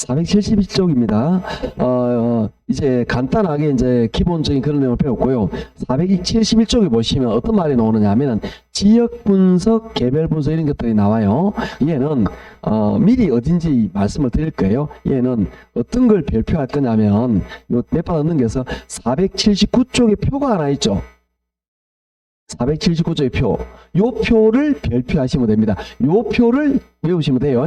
471쪽입니다. 이제 간단하게 이제 기본적인 그런 내용을 배웠고요. 471쪽에 보시면 어떤 말이 나오느냐 하면은 지역 분석, 개별 분석 이런 것들이 나와요. 얘는 미리 어딘지 말씀을 드릴 거예요. 얘는 어떤 걸 발표할 거냐면 요 몇 번 넘겨서 479쪽에 표가 하나 있죠. 479쪽의 표. 요 표를 발표하시면 됩니다. 요 표를 외우시면 돼요.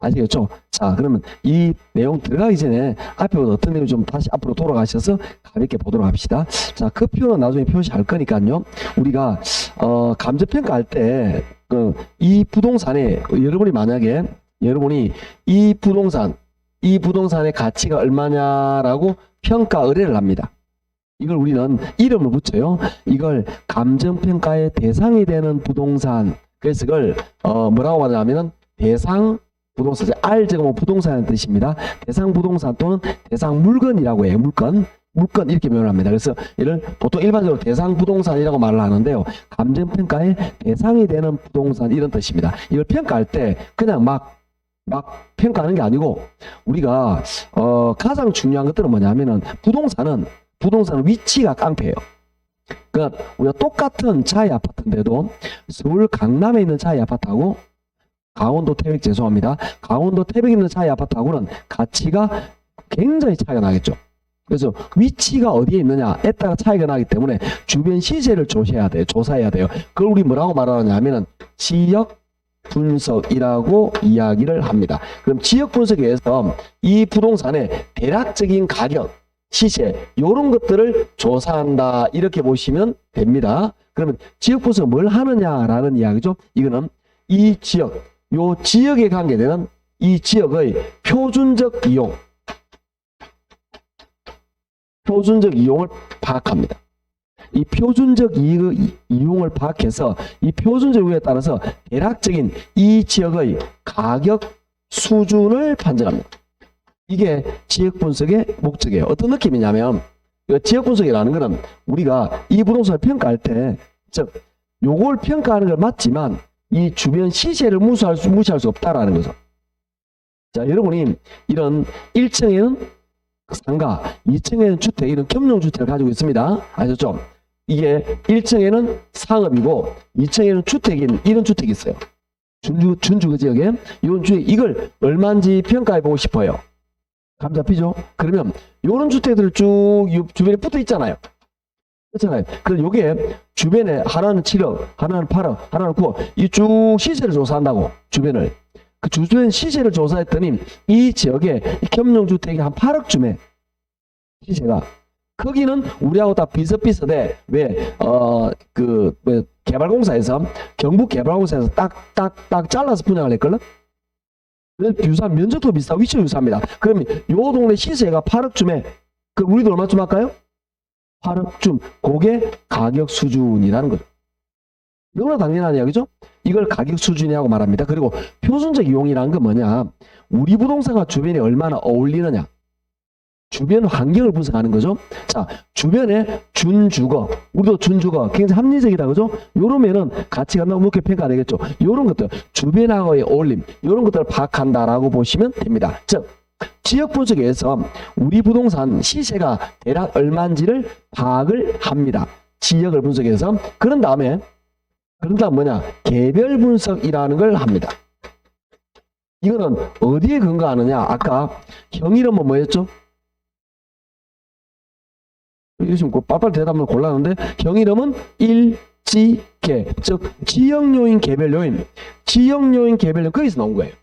아시겠죠? 자, 그러면 이 내용 들어가기 전에 앞에 어떤 내용 좀 다시 앞으로 돌아가셔서 가볍게 보도록 합시다. 자, 그 표는 나중에 표시할 거니까요. 우리가 감정평가 할 때 이 부동산에 여러분이 만약에 이 부동산의 가치가 얼마냐라고 평가 의뢰를 합니다. 이걸 우리는 이름을 붙여요. 이걸 감정평가의 대상이 되는 부동산. 그래서 이걸 뭐라고 하냐면은 대상 부동산, R제곱은 부동산의 뜻입니다. 대상 부동산 또는 대상 물건이라고 해요. 물건 이렇게 표현합니다. 그래서 이를 보통 일반적으로 대상 부동산이라고 말을 하는데요. 감정평가의 대상이 되는 부동산 이런 뜻입니다. 이걸 평가할 때 그냥 막 평가하는 게 아니고 우리가 가장 중요한 것들은 뭐냐면은 부동산은 위치가 깡패예요. 그러니까 우리가 똑같은 차이 아파트인데도 서울 강남에 있는 차이 아파트하고 강원도 태백 강원도 태백에 있는 차이 아파트하고는 가치가 굉장히 차이가 나겠죠. 그래서 위치가 어디에 있느냐에 따라 차이가 나기 때문에 주변 시세를 조사해야 돼요. 그걸 우리 뭐라고 말하느냐면은 지역 분석이라고 이야기를 합니다. 그럼 지역 분석에 의해서 이 부동산의 대략적인 가격, 시세 이런 것들을 조사한다 이렇게 보시면 됩니다. 그러면 지역 분석은 뭘 하느냐라는 이야기죠. 이거는 이 지역, 요 지역에 관계되는 이 지역의 표준적 이용을 파악합니다. 이 표준적 이용을 파악해서 이 표준적 이용에 따라서 대략적인 이 지역의 가격 수준을 판정합니다. 이게 지역 분석의 목적이에요. 어떤 느낌이냐면 지역 분석이라는 것은 우리가 이 부동산을 평가할 때 즉 요걸 평가하는 걸 맞지만 이 주변 시세를 무시할 수 없다라는 거죠. 자, 여러분이 이런 1층에는 상가, 2층에는 주택, 이런 겸용주택을 가지고 있습니다. 아셨죠? 이게 1층에는 상업이고 2층에는 주택인 이런 주택이 있어요. 준주 그 지역에 이걸 얼마인지 평가해 보고 싶어요. 감 잡히죠? 그러면 이런 주택들 쭉 주변에 붙어 있잖아요. 그렇잖아요. 그래서 요게 주변에 하나는 7억, 하나는 8억, 하나는 9억 이 쭉 시세를 조사한다고 주변을. 그 주변 시세를 조사했더니 이 지역에 겸용주택이 한 8억쯤에 시세가 거기는 우리하고 다 비슷비슷해. 왜 개발공사에서 경북개발공사에서 딱 잘라서 분양을 했걸요. 유사 면적도 비슷하고 위치도 유사합니다. 그러면 요 동네 시세가 8억쯤에 그럼 우리도 얼마쯤 할까요? 8억쯤. 그게 가격 수준이라는 거죠. 너무나 당연한 이야기죠? 이걸 가격 수준이라고 말합니다. 그리고 표준적 이용이라는 건 뭐냐? 우리 부동산과 주변이 얼마나 어울리느냐? 주변 환경을 분석하는 거죠. 자, 주변에 준주거, 우리도 준주거 굉장히 합리적이다, 그죠? 요러면은 가치가 너무 높게 평가되겠죠. 요런 것들, 주변하고의 어울림, 요런 것들을 파악한다라고 보시면 됩니다. 즉, 지역 분석에서 우리 부동산 시세가 대략 얼마인지를 파악을 합니다. 지역을 분석해서. 그런 다음 뭐냐? 개별 분석이라는 걸 합니다. 이거는 어디에 근거하느냐? 아까 형 이름은 뭐였죠? 이러시면 빨빨 대답을 곤란한데 형 이름은 일지개, 즉 지역요인 개별요인 거기서 나온 거예요.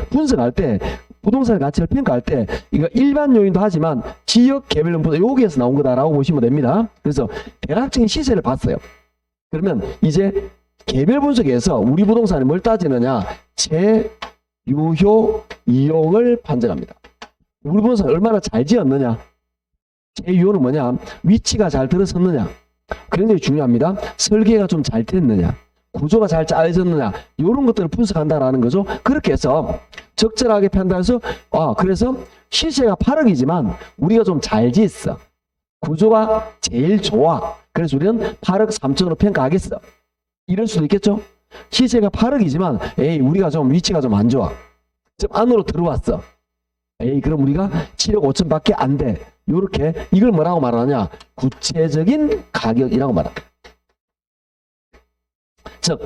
분석할 때 부동산 가치를 평가할 때 이거 일반 요인도 하지만 지역 개별요인 분석 여기에서 나온 거다라고 보시면 됩니다. 그래서 대략적인 시세를 봤어요. 그러면 이제 개별 분석에서 우리 부동산이 뭘 따지느냐? 제유효 이용을 판정합니다. 우리 부동산 얼마나 잘 지었느냐? 제유효는 뭐냐? 위치가 잘 들어섰느냐? 굉장히 중요합니다. 설계가 좀 잘 됐느냐? 구조가 잘 짜여졌느냐? 이런 것들을 분석한다라는 거죠. 그렇게 해서 적절하게 판단해서 그래서 시세가 8억이지만 우리가 좀 잘 지었어. 구조가 제일 좋아. 그래서 우리는 8억 3천으로 평가하겠어. 이럴 수도 있겠죠. 시세가 8억이지만 우리가 좀 위치가 좀 안 좋아. 좀 안으로 들어왔어. 에이, 그럼 우리가 7억 5천밖에 안 돼. 요렇게 이걸 뭐라고 말하냐? 구체적인 가격이라고 말합니다. 즉,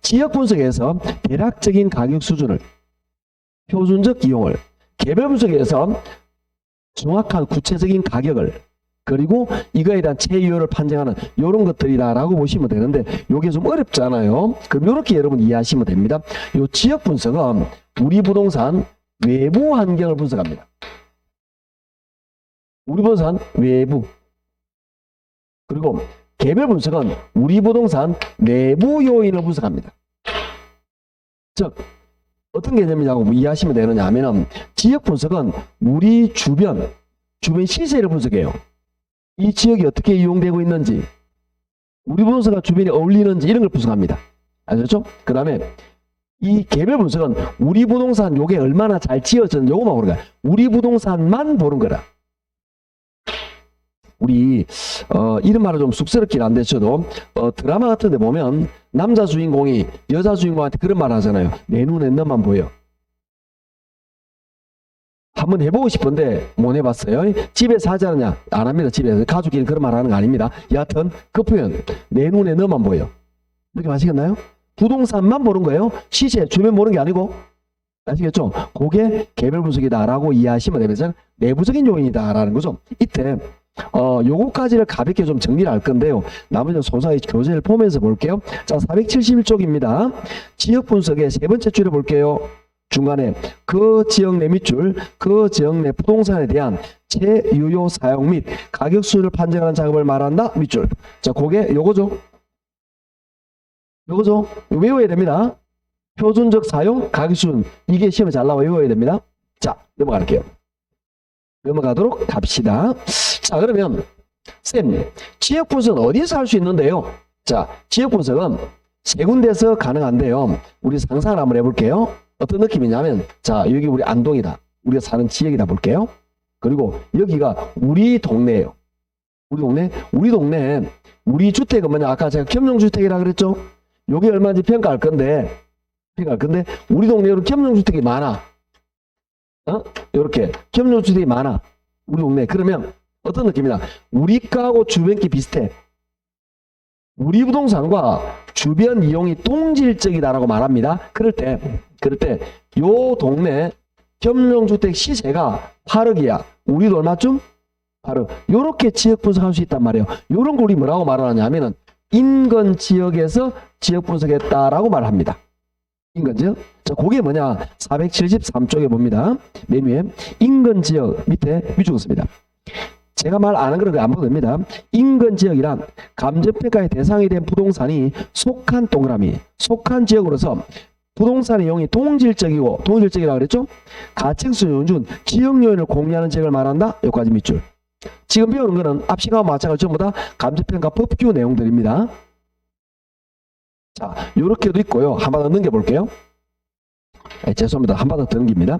지역 분석에서 대략적인 가격 수준을, 표준적 이용을, 개별 분석에서 정확한 구체적인 가격을, 그리고 이거에 대한 제휴를 판정하는 이런 것들이다라고 보시면 되는데, 요게 좀 어렵잖아요. 그럼 이렇게 여러분 이해하시면 됩니다. 요 지역 분석은 우리 부동산 외부 환경을 분석합니다. 우리 부동산 외부. 그리고 개별 분석은 우리 부동산 내부 요인을 분석합니다. 즉, 어떤 개념이냐고 이해하시면 되느냐 하면은, 지역 분석은 우리 주변 시세를 분석해요. 이 지역이 어떻게 이용되고 있는지, 우리 부동산과 주변이 어울리는지 이런 걸 분석합니다. 아셨죠? 그 다음에 이 개별 분석은 우리 부동산 요게 얼마나 잘 지어졌는지 요거만 보는 거야. 우리 부동산만 보는 거라. 우리 이런 말은 좀 쑥스럽긴 한데, 저도 드라마 같은 데 보면 남자 주인공이 여자 주인공한테 그런 말 하잖아요. 내 눈에 너만 보여. 한번 해보고 싶은데 못 해봤어요. 집에서 하지 않느냐? 안 합니다. 집에서. 가족끼리 그런 말 하는 거 아닙니다. 여하튼 그 표현, 내 눈에 너만 보여. 이렇게 아시겠나요? 부동산만 보는 거예요. 시세, 주변 보는 게 아니고. 아시겠죠? 그게 개별 분석이다라고 이해하시면 되면서 내부적인 요인이다라는 거죠. 이때 요거까지를 가볍게 좀 정리를 할 건데요. 나머지는 소사의 교재를 보면서 볼게요. 자, 471쪽입니다. 지역 분석의 세 번째 줄을 볼게요. 중간에 그 지역 내 밑줄, 그 지역 내 부동산에 대한 제유효 사용 및 가격 수준을 판정하는 작업을 말한다. 밑줄. 자, 그게 요거죠. 요거죠. 외워야 됩니다. 표준적 사용, 가격 수준. 이게 시험에 잘 나와. 외워야 됩니다. 자, 넘어갈게요. 넘어가도록 합시다. 자, 그러면 쌤, 지역 분석은 어디서 할 수 있는데요? 자, 지역 분석은 세 군데서 가능한데요. 우리 상상을 한번 해볼게요. 어떤 느낌이냐면, 자, 여기 우리 안동이다. 우리가 사는 지역이다 볼게요. 그리고 여기가 우리 동네예요. 우리 동네, 우리 주택은 뭐냐? 아까 제가 겸용주택이라 그랬죠? 요게 얼마인지 평가할 건데, 우리 동네로 겸용주택이 많아. 요렇게 겸용주택이 많아. 우리 동네. 그러면 어떤 느낌이냐? 우리 가하고 주변기 비슷해. 우리 부동산과 주변 이용이 동질적이다라고 말합니다. 그럴 때 요 동네 겸용주택 시세가 8억이야. 우리도 얼마쯤? 8억. 요렇게 지역 분석할 수 있단 말이에요. 요런 걸 우리 뭐라고 말하냐 하면은 인근 지역에서 지역 분석했다라고 말합니다. 인근 지역. 자, 그게 뭐냐? 473쪽에 봅니다. 맨 위에 인근 지역 밑에 적었습니다. 제가 말 안 한 그런 거 안 봐도 됩니다. 인근 지역이란 감정평가의 대상이 된 부동산이 속한 동그라미, 속한 지역으로서 부동산 이용이 동질적이라고 그랬죠? 가층수 요인 중 지역 요인을 공유하는 지역을 말한다. 여기까지 밑줄. 지금 배우는 거는 앞 시간과 마찬가지로 전부 다 감정평가 법규 내용들입니다. 자, 요렇게도 있고요. 한 번 더 넘겨볼게요. 죄송합니다. 한 번 더 넘깁니다.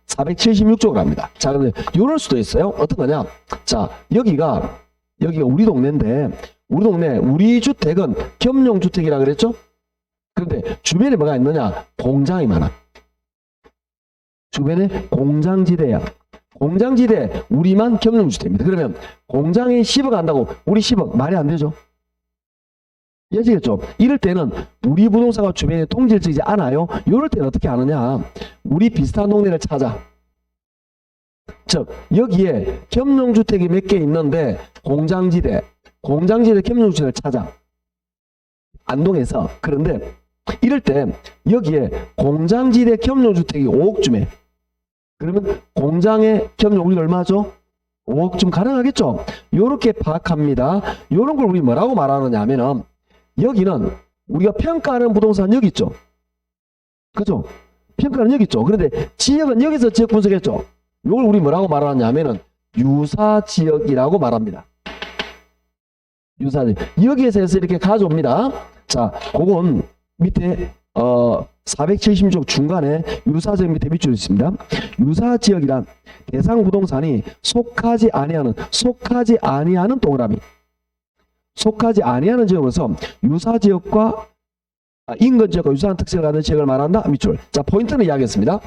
476쪽으로 합니다. 자, 근데 요럴 수도 있어요. 어떤 거냐? 자, 여기가 우리 동네인데, 우리 주택은 겸용주택이라 그랬죠? 그런데 주변에 뭐가 있느냐? 공장이 많아. 주변에 공장지대야. 공장지대, 우리만 겸용주택입니다. 그러면 공장에 10억 한다고 우리 10억 말이 안 되죠? 아시겠죠? 이럴 때는 우리 부동산과 주변에 동질적이지 않아요. 이럴 때는 어떻게 하느냐? 우리 비슷한 동네를 찾아. 즉, 여기에 겸용주택이 몇 개 있는데 공장지대 겸용주택을 찾아. 안동에서. 그런데 이럴 때 여기에 공장지대 겸용주택이 5억쯤에, 그러면 공장의 겸용 우리가 얼마죠? 5억쯤 가능하겠죠? 요렇게 파악합니다. 요런 걸 우리 뭐라고 말하느냐 하면은, 여기는 우리가 평가하는 부동산 여기 있죠? 그죠? 평가는 여기 있죠? 그런데 지역은 여기서 지역 분석했죠? 요걸 우리 뭐라고 말하느냐 하면은 유사지역이라고 말합니다. 유사지역. 여기에서 해서 이렇게 가져옵니다. 자, 그건 밑에 476쪽 중간에 유사지역 밑에 밑줄이 있습니다. 유사지역이란 대상 부동산이 속하지 아니하는 동그라미. 속하지 아니하는 지역으로서 유사지역과 인근 지역과 유사한 특성을 갖는 지역을 말한다. 밑줄. 자, 포인트는 이야기했습니다.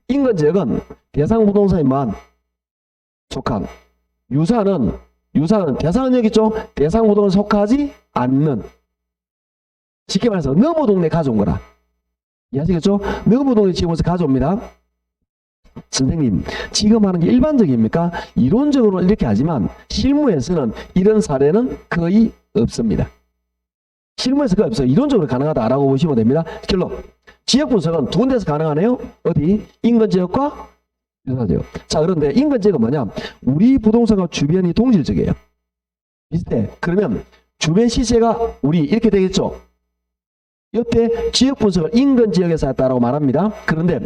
인근지역은 대상 부동산에만 속한, 유사는 대상은 여기 있죠. 대상 부동산에 속하지 않는, 쉽게 말해서 너무 동네 가져온 거라. 이해하시겠죠? 너무 동네 지어서 가져옵니다. 선생님, 지금 하는 게 일반적입니까? 이론적으로 이렇게 하지만 실무에서는 이런 사례는 거의 없습니다. 실무에서 거의 없어요. 이론적으로 가능하다라고 보시면 됩니다. 결론, 지역 분석은 두 군데서 가능하네요. 어디? 인근지역과 유사지역. 자, 그런데 인근지역은 뭐냐? 우리 부동산과 주변이 동질적이에요. 비슷해. 그러면 주변 시세가 우리 이렇게 되겠죠? 이때 지역 분석을 인근지역에서 했다라고 말합니다. 그런데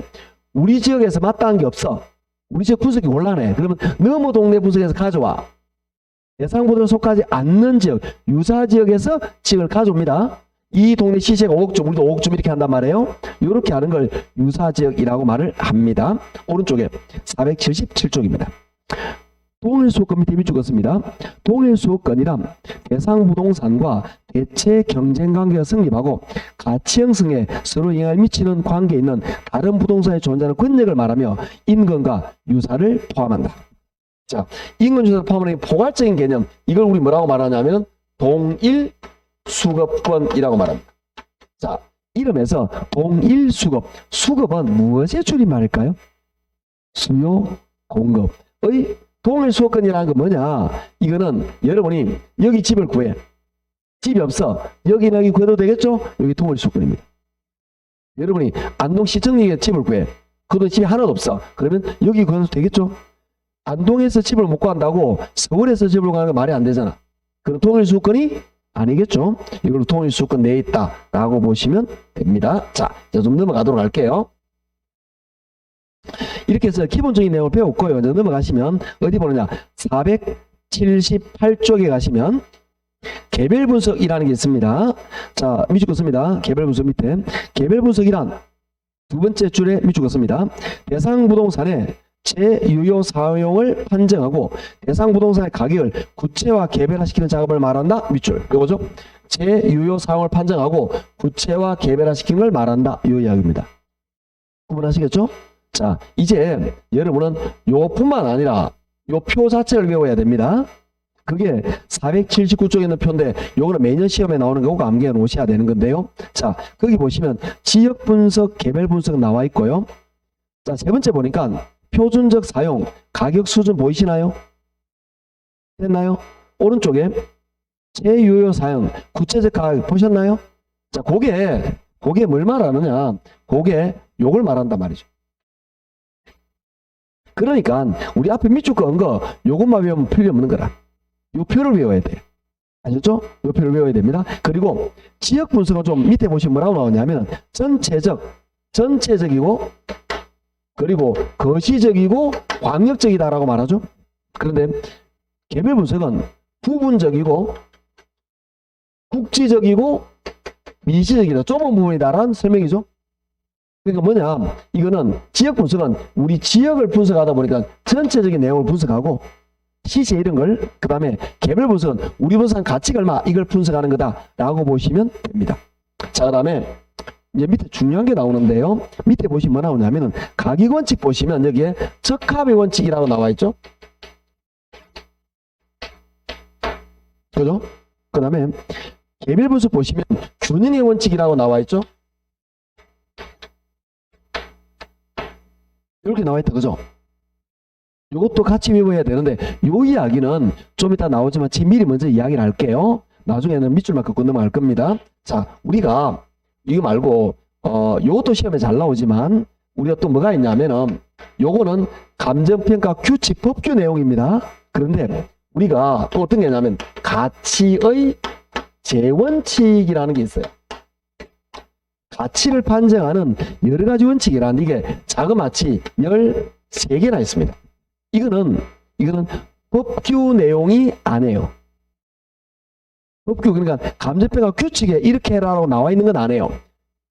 우리 지역에서 마땅한 게 없어. 우리 지역 분석이 곤란해. 그러면 너무 동네 분석에서 가져와. 대상보다 속하지 않는 지역, 유사 지역에서 지역을 가져옵니다. 이 동네 시세가 5억 좀, 우리도 5억 좀 이렇게 한단 말이에요. 이렇게 하는 걸 유사 지역이라고 말을 합니다. 오른쪽에 477쪽입니다. 동일수급권 밑에 적었습니다. 동일수급권이란 대상부동산과 대체 경쟁관계가 성립하고 가치 형성에 서로 영향을 미치는 관계에 있는 다른 부동산에 존재하는 권역을 말하며 인근과 유사를 포함한다. 자, 인근 유사를 포함하는 포괄적인 개념, 이걸 우리 뭐라고 말하냐면 동일수급권이라고 말합니다. 자, 이름에서 동일수급, 수급은 무엇의 줄임말일까요? 수요, 공급의 동일수급권이라는 건 뭐냐? 이거는 여러분이 여기 집을 구해. 집이 없어. 여기 구해도 되겠죠? 여기 동일수급권입니다. 여러분이 안동시청역에 집을 구해. 그것도 집이 하나도 없어. 그러면 여기 구해도 되겠죠? 안동에서 집을 못 구한다고 서울에서 집을 구하는 건 말이 안 되잖아. 그럼 동일수급권이 아니겠죠? 이걸로 동일수급권 내에 있다라고 보시면 됩니다. 자, 이제 좀 넘어가도록 할게요. 이렇게 해서 기본적인 내용을 배웠고요. 이제 넘어가시면 어디 보느냐? 478쪽에 가시면 개별 분석이라는 게 있습니다. 자, 밑줄 긋습니다. 개별 분석 밑에. 개별 분석이란 두 번째 줄에 밑줄 긋습니다. 대상 부동산의 재유효 사용을 판정하고 대상 부동산의 가격을 구체화 개별화시키는 작업을 말한다. 밑줄. 요거죠? 재유효 사용을 판정하고 구체화 개별화시키는 걸 말한다. 이 이야기입니다. 구분하시겠죠? 자, 이제 여러분은 요뿐만 아니라 요 표 자체를 외워야 됩니다. 그게 479쪽에 있는 표인데 요거는 매년 시험에 나오는 거고 암기해 놓으셔야 되는 건데요. 자, 거기 보시면 지역 분석, 개별 분석 나와 있고요. 자, 세 번째 보니까 표준적 사용, 가격 수준 보이시나요? 됐나요? 오른쪽에 재유효 사용, 구체적 가격 보셨나요? 자, 그게 뭘 말하느냐? 그게 요걸 말한단 말이죠. 그러니까 우리 앞에 밑줄 그은 거 요것만 외우면 필요 없는 거라. 요 표를 외워야 돼. 아셨죠? 요 표를 외워야 됩니다. 그리고 지역 분석은 좀 밑에 보시면 뭐라고 나오냐면 전체적이고 그리고 거시적이고 광역적이다라고 말하죠. 그런데 개별 분석은 부분적이고 국지적이고 미시적이다. 좁은 부분이다라는 설명이죠. 그러니까 뭐냐, 이거는 지역 분석은 우리 지역을 분석하다 보니까 전체적인 내용을 분석하고 시세 이런 걸, 그 다음에 개별 분석은 우리 부동산 가치가 얼마 이걸 분석하는 거다라고 보시면 됩니다. 자, 그 다음에 이제 밑에 중요한 게 나오는데요. 밑에 보시면 뭐 나오냐면은 가격 원칙 보시면 여기에 적합의 원칙이라고 나와 있죠. 그죠? 그 다음에 개별 분석 보시면 균형의 원칙이라고 나와 있죠. 이렇게 나와 있다. 그죠? 이것도 같이 외워야 되는데 요 이야기는 좀 이따 나오지만 지금 미리 먼저 이야기를 할게요. 나중에는 밑줄만 긋고 넘어갈 겁니다. 자, 우리가 이거 말고 요것도 시험에 잘 나오지만 우리가 또 뭐가 있냐면은 요거는 감정평가 규칙 법규 내용입니다. 그런데 우리가 또 어떤 게 있냐면 가치의 재원칙이라는 게 있어요. 가치를 판정하는 여러 가지 원칙이란 이게 자그마치 13개나 있습니다. 이거는 법규 내용이 아니에요. 법규, 그러니까 감정평가 규칙에 이렇게 해라라고 나와 있는 건 아니에요.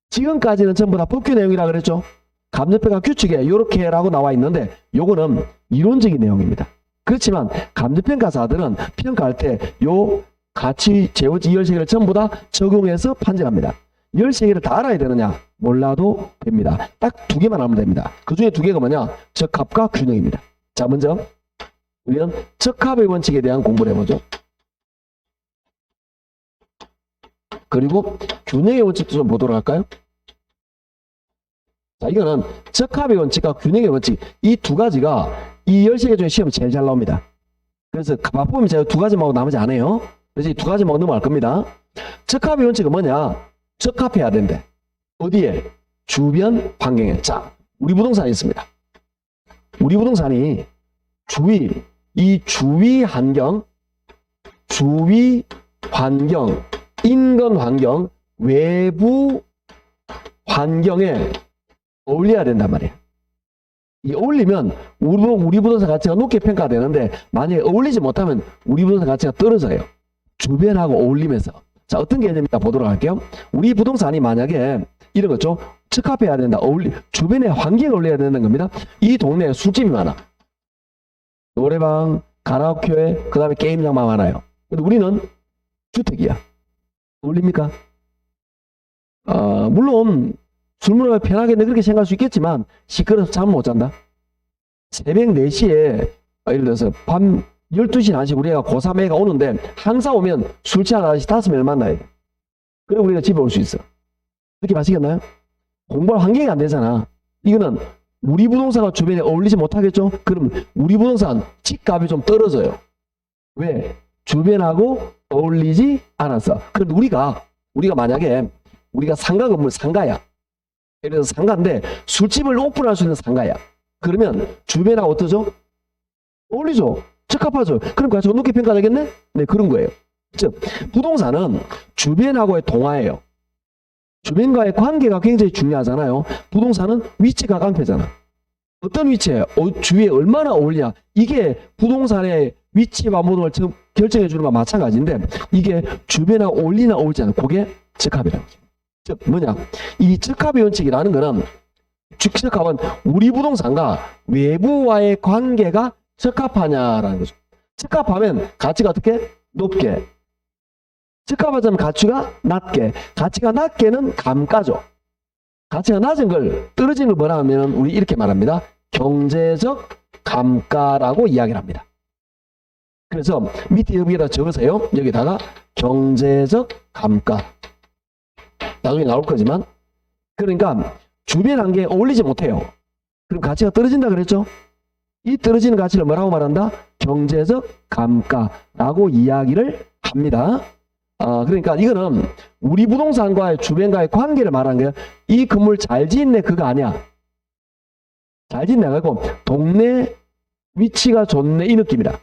지금까지는 전부 다 법규 내용이라 그랬죠. 감정평가 규칙에 이렇게 해라고 나와 있는데 요거는 이론적인 내용입니다. 그렇지만 감정평가사들은 평가할 때 요 가치, 재원칙, 13개를 전부 다 적용해서 판정합니다. 13개를 다 알아야 되느냐? 몰라도 됩니다. 딱 2개만 알면 됩니다. 그 중에 2개가 뭐냐? 적합과 균형입니다. 자, 먼저 우리는 적합의 원칙에 대한 공부를 해보죠. 그리고 균형의 원칙도 좀 보도록 할까요? 자, 이거는 적합의 원칙과 균형의 원칙, 이 2가지가 이 13개 중에 시험이 제일 잘 나옵니다. 그래서 맛보면 제가 2가지만 나머지 안 해요. 그래서 이 2가지만 넘어갈 겁니다. 적합의 원칙은 뭐냐? 적합해야 된대. 어디에? 주변 환경에. 자, 우리 부동산이 있습니다. 우리 부동산이 이 주위 환경, 인근 환경, 외부 환경에 어울려야 된단 말이에요. 이 어울리면 우리 부동산 가치가 높게 평가되는데, 만약에 어울리지 못하면 우리 부동산 가치가 떨어져요. 주변하고 어울리면서. 자, 어떤 개념이다 보도록 할게요. 우리 부동산이 만약에 이런 거죠. 적합해야 된다. 주변의 환경에 어울려야 되는 겁니다. 이 동네에 술집이 많아. 노래방, 가라오케, 그 다음에 게임장만 많아요. 근데 우리는 주택이야. 어울립니까? 물론 술 먹으면 편하게 그렇게 생각할 수 있겠지만 시끄러워서 잠 못 잔다. 새벽 4시에 예를 들어서 밤 12시, 1시 우리가 고3 애가 오는데 항상 오면 술 취한 아저씨 5명을 만나야 돼. 그리고 우리가 집에 올 수 있어. 그렇게 마시겠나요? 공부할 환경이 안 되잖아. 이거는 우리 부동산과 주변에 어울리지 못하겠죠? 그럼 우리 부동산 집값이 좀 떨어져요. 왜? 주변하고 어울리지 않았어. 그런데 우리가 만약에 우리가 상가 건물 상가야. 예를 들어서 상가인데 술집을 오픈할 수 있는 상가야. 그러면 주변하고 어떠죠? 어울리죠? 적합하죠? 그럼 가치가 높게 평가되겠네? 네, 그런 거예요. 즉, 부동산은 주변하고의 동화예요. 주변과의 관계가 굉장히 중요하잖아요. 부동산은 위치가 깡패잖아. 어떤 위치에 주위에 얼마나 어울리냐. 이게 부동산의 위치와 모든 걸 결정해 주는 것과 마찬가지인데, 이게 주변하고 어울리나 어울리지 않아. 그게 적합이라는 거죠. 즉 뭐냐, 이 적합의 원칙이라는 거는, 적합은 우리 부동산과 외부와의 관계가 적합하냐라는 거죠. 적합하면 가치가 어떻게? 높게. 적합하자면 가치가 낮게. 가치가 낮게는 감가죠. 가치가 낮은 걸, 떨어지는 걸 뭐라 하면 우리 이렇게 말합니다. 경제적 감가라고 이야기를 합니다. 그래서 밑에 여기에다 적으세요. 여기다가 경제적 감가. 나중에 나올 거지만, 그러니까 주변 환경에 어울리지 못해요. 그럼 가치가 떨어진다 그랬죠? 이 떨어지는 가치를 뭐라고 말한다? 경제적 감가라고 이야기를 합니다. 그러니까 이거는 우리 부동산과의 주변과의 관계를 말하는 거예요. 이 건물 잘 짓네 그거 아니야. 잘 짓네 가지고 동네 위치가 좋네 이 느낌이다.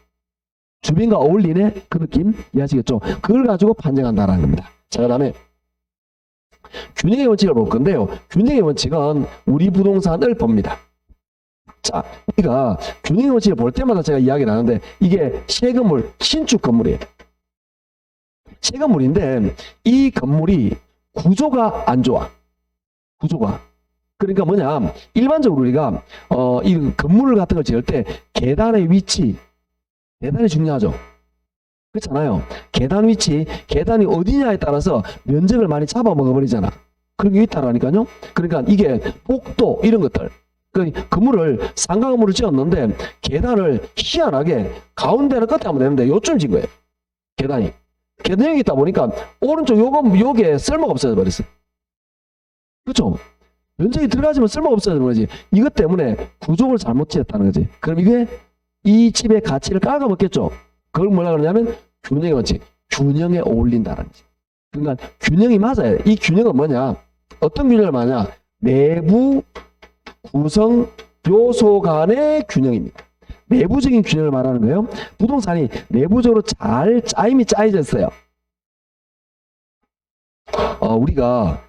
주변과 어울리네 그 느낌 이해하시겠죠? 그걸 가지고 판정한다라는 겁니다. 자, 그 다음에 균형의 원칙을 볼 건데요. 균형의 원칙은 우리 부동산을 봅니다. 자, 우리가 균형의 원칙을 볼 때마다 제가 이야기를 하는데, 이게 새 건물, 신축 건물이에요. 새 건물인데 이 건물이 구조가 안 좋아. 구조가. 그러니까 뭐냐, 일반적으로 우리가 이 건물 같은 걸 지을 때 계단의 위치, 계단이 중요하죠. 그렇잖아요. 계단 위치, 계단이 어디냐에 따라서 면적을 많이 잡아먹어버리잖아. 그런 게 있다라니까요. 그러니까 이게 복도 이런 것들, 그 건물을 상가 건물을 지었는데 계단을 희한하게 가운데는 끝에 하면 되는데 요쯤 진 거예요. 계단이 있다 보니까 오른쪽 요게 쓸모가 없어져 버렸어. 그렇죠? 면적이 들어가지면 쓸모가 없어져 버리지. 이것 때문에 구조를 잘못 지었다는 거지. 그럼 이게 이 집의 가치를 깔아먹겠죠. 그걸 뭐라 그러냐면 균형의 원칙, 균형에 어울린다는 거지. 그러니까 균형이 맞아야 돼. 이 균형은 뭐냐? 어떤 균형을 말하냐? 내부 구성 요소 간의 균형입니다. 내부적인 균형을 말하는 거예요. 부동산이 내부적으로 잘 짜임이 짜여져 있어요. 우리가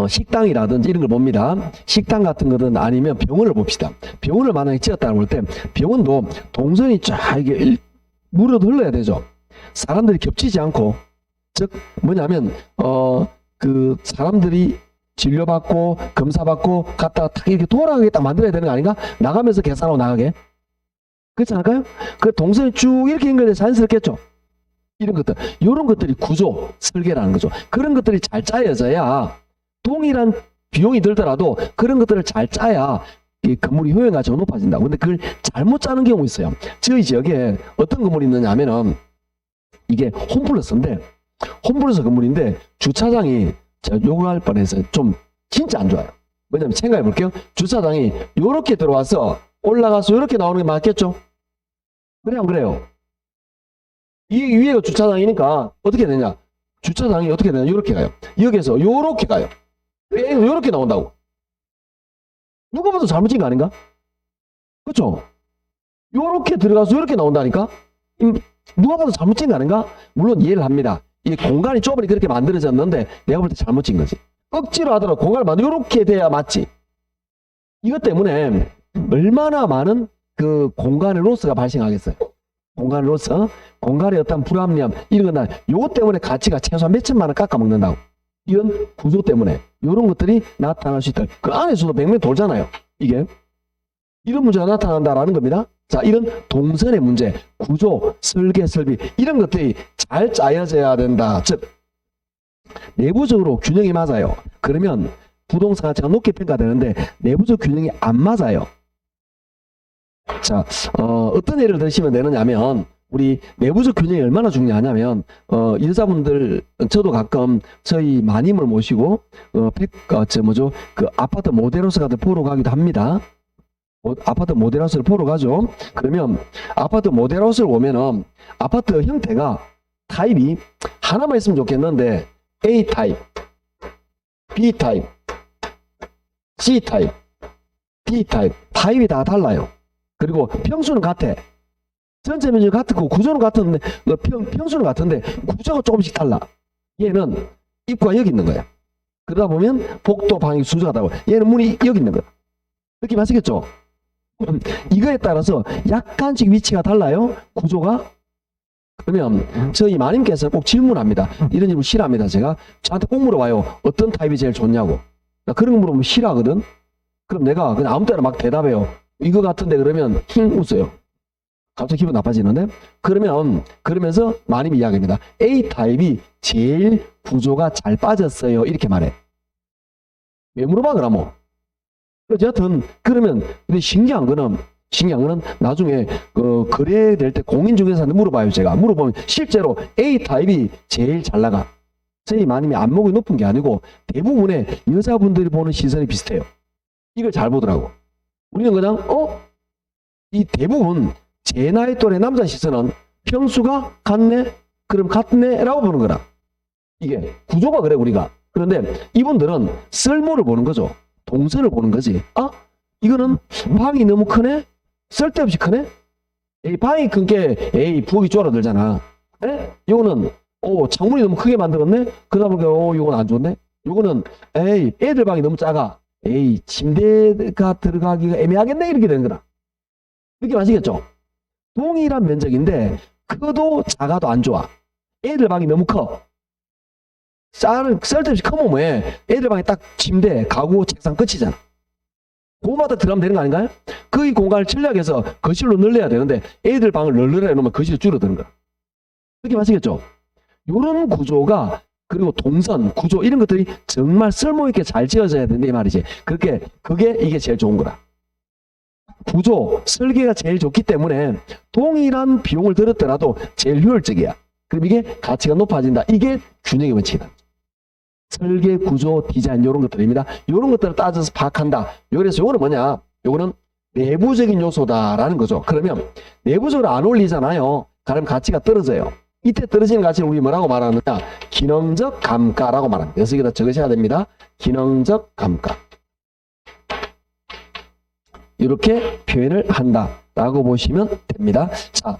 식당이라든지 이런 걸 봅니다. 식당 같은 거든 아니면 병원을 봅시다. 병원을 만약에 지었다고 볼 때 병원도 동선이 쫙 이게 물어도 흘러야 되죠. 사람들이 겹치지 않고, 즉 뭐냐면 그 사람들이 진료받고 검사받고 갔다가 딱 이렇게 돌아가게 딱 만들어야 되는 거 아닌가? 나가면서 계산하고 나가게. 그렇지 않을까요? 그 동선이 쭉 이렇게 연결돼서 자연스럽겠죠. 이런 것들, 이런 것들이 구조, 설계라는 거죠. 그런 것들이 잘 짜여져야 동일한 비용이 들더라도 그런 것들을 잘 짜야 이 건물이 효용가치가 높아진다. 근데 그걸 잘못 짜는 경우 있어요. 저희 지역에 어떤 건물이 있느냐 하면은 이게 홈플러스인데 홈플러스 건물인데 주차장이 제가 욕할 뻔해서 좀 진짜 안 좋아요. 뭐냐면 생각해 볼게요. 주차장이 요렇게 들어와서 올라가서 요렇게 나오는 게 맞겠죠? 그래요, 안 그래요? 이 위에가 주차장이니까 어떻게 되냐? 주차장이 어떻게 되냐? 요렇게 가요. 여기에서 요렇게 가요. 요렇게 나온다고. 누가 봐도 잘못된 거 아닌가? 그렇죠? 요렇게 들어가서 요렇게 나온다니까? 누가 봐도 잘못된 거 아닌가? 물론 이해를 합니다. 이 공간이 좁으니 그렇게 만들어졌는데 내가 볼 때 잘못된 거지. 억지로 하더라도 공간을 만들어 요렇게 돼야 맞지. 이것 때문에 얼마나 많은 그 공간의 로스가 발생하겠어요. 공간의 로스, 공간의 어떤 불합리함 이런 건 요것 때문에 가치가 최소한 몇천만 원 깎아먹는다고. 이런 구조 때문에 이런 것들이 나타날 수 있다. 그 안에서도 백면 돌잖아요. 이게 이런 문제가 나타난다라는 겁니다. 자, 이런 동선의 문제, 구조, 설계, 설비 이런 것들이 잘 짜여져야 된다. 즉 내부적으로 균형이 맞아요. 그러면 부동산 가치가 높게 평가되는데 내부적 균형이 안 맞아요. 자, 어떤 예를 들시면 되느냐면 우리 내부적 균형이 얼마나 중요하냐면 여자분들 저도 가끔 저희 마님을 모시고 그 아파트 모델하우스 같은 보러 가기도 합니다. 아파트 모델하우스를 보러 가죠. 그러면 아파트 모델하우스를 보면은 아파트 형태가 타입이 하나만 있으면 좋겠는데 A 타입, B 타입, C 타입, D 타입 타입이 다 달라요. 그리고 평수는 같아. 전체 면적이 같고 구조는 같은데 평수는 같은데 구조가 조금씩 달라. 얘는 입구가 여기 있는 거야. 그러다 보면 복도 방향 순서가 다르고 얘는 문이 여기 있는 거야. 느낌 아시겠죠? 이거에 따라서 약간씩 위치가 달라요. 구조가. 그러면 저희 마님께서 꼭 질문합니다. 이런 질문 싫어합니다. 제가 저한테 꼭 물어봐요. 어떤 타입이 제일 좋냐고. 나 그런 거 물어보면 싫어하거든. 그럼 내가 그냥 아무 때나 막 대답해요. 이거 같은데 그러면 웃어요. 갑자기 기분 나빠지는데? 그러면서 마님이 이야기합니다. A 타입이 제일 구조가 잘 빠졌어요. 이렇게 말해. 왜 물어봐 그러면? 여하튼 그러면 근데 신기한 거는 나중에 거래될 때 공인중개사한테 물어봐요. 제가 물어보면 실제로 A 타입이 제일 잘 나가. 저희 마님이 안목이 높은 게 아니고 대부분의 여자분들이 보는 시선이 비슷해요. 이걸 잘 보더라고. 우리는 그냥 이 대부분 제 나이 또래 남자 시선은 평수가 같네? 그럼 같네? 라고 보는 거라. 이게 구조가 그래 우리가. 그런데 이분들은 쓸모를 보는 거죠. 동선을 보는 거지. 이거는 방이 너무 크네? 쓸데없이 크네? 방이 큰 게 부엌이 줄어들잖아. 이거는 창문이 너무 크게 만들었네? 그러다 보니까 이건 안 좋네? 이거는 애들 방이 너무 작아. 침대가 들어가기가 애매하겠네? 이렇게 되는 거다. 느낌 아시겠죠? 동일한 면적인데 커도 작아도 안 좋아. 애들 방이 너무 커. 쓸데없이 크면 뭐해? 애들 방이 딱 침대, 가구, 책상 끝이잖아. 그거마다 들어가면 되는 거 아닌가요? 그 공간을 전략해서 거실로 늘려야 되는데 애들 방을 널널해 놓으면 거실이 줄어드는 거야. 느낌 아시겠죠? 이런 구조가 그리고 동선, 구조 이런 것들이 정말 쓸모있게 잘 지어져야 된다 이 말이지. 그게 이게 제일 좋은 거라. 구조, 설계가 제일 좋기 때문에 동일한 비용을 들었더라도 제일 효율적이야. 그럼 이게 가치가 높아진다. 이게 균형의 원칙이다. 설계, 구조, 디자인 이런 것들입니다. 이런 것들을 따져서 파악한다. 그래서 이거는 뭐냐? 이거는 내부적인 요소다라는 거죠. 그러면 내부적으로 안 어울리잖아요. 그럼 가치가 떨어져요. 이때 떨어지는 가치를 우리 뭐라고 말하느냐? 기능적 감가라고 말합니다. 그래서 여기다 적으셔야 됩니다. 기능적 감가. 이렇게 표현을 한다라고 보시면 됩니다. 자,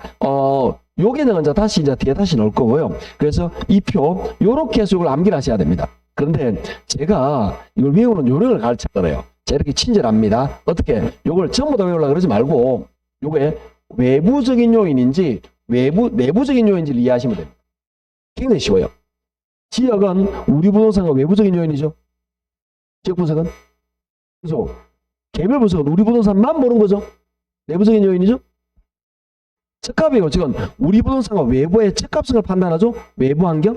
요게는 이제 뒤에 다시 넣을 거고요. 그래서 이 표, 요렇게 해서 이걸 암기를 하셔야 됩니다. 그런데 제가 이걸 외우는 요령을 가르쳤잖아요. 제가 이렇게 친절합니다. 어떻게? 요걸 전부 다 외우려고 그러지 말고, 요게 외부적인 요인인지, 내부적인 요인인지를 이해하시면 됩니다. 굉장히 쉬워요. 지역은 우리 부동산과 외부적인 요인이죠. 지역 분석은. 그래서 개별 분석은 우리 부동산만 보는 거죠. 내부적인 요인이죠. 적합의 원칙은 우리 부동산과 외부의 적합성을 판단하죠. 외부 환경.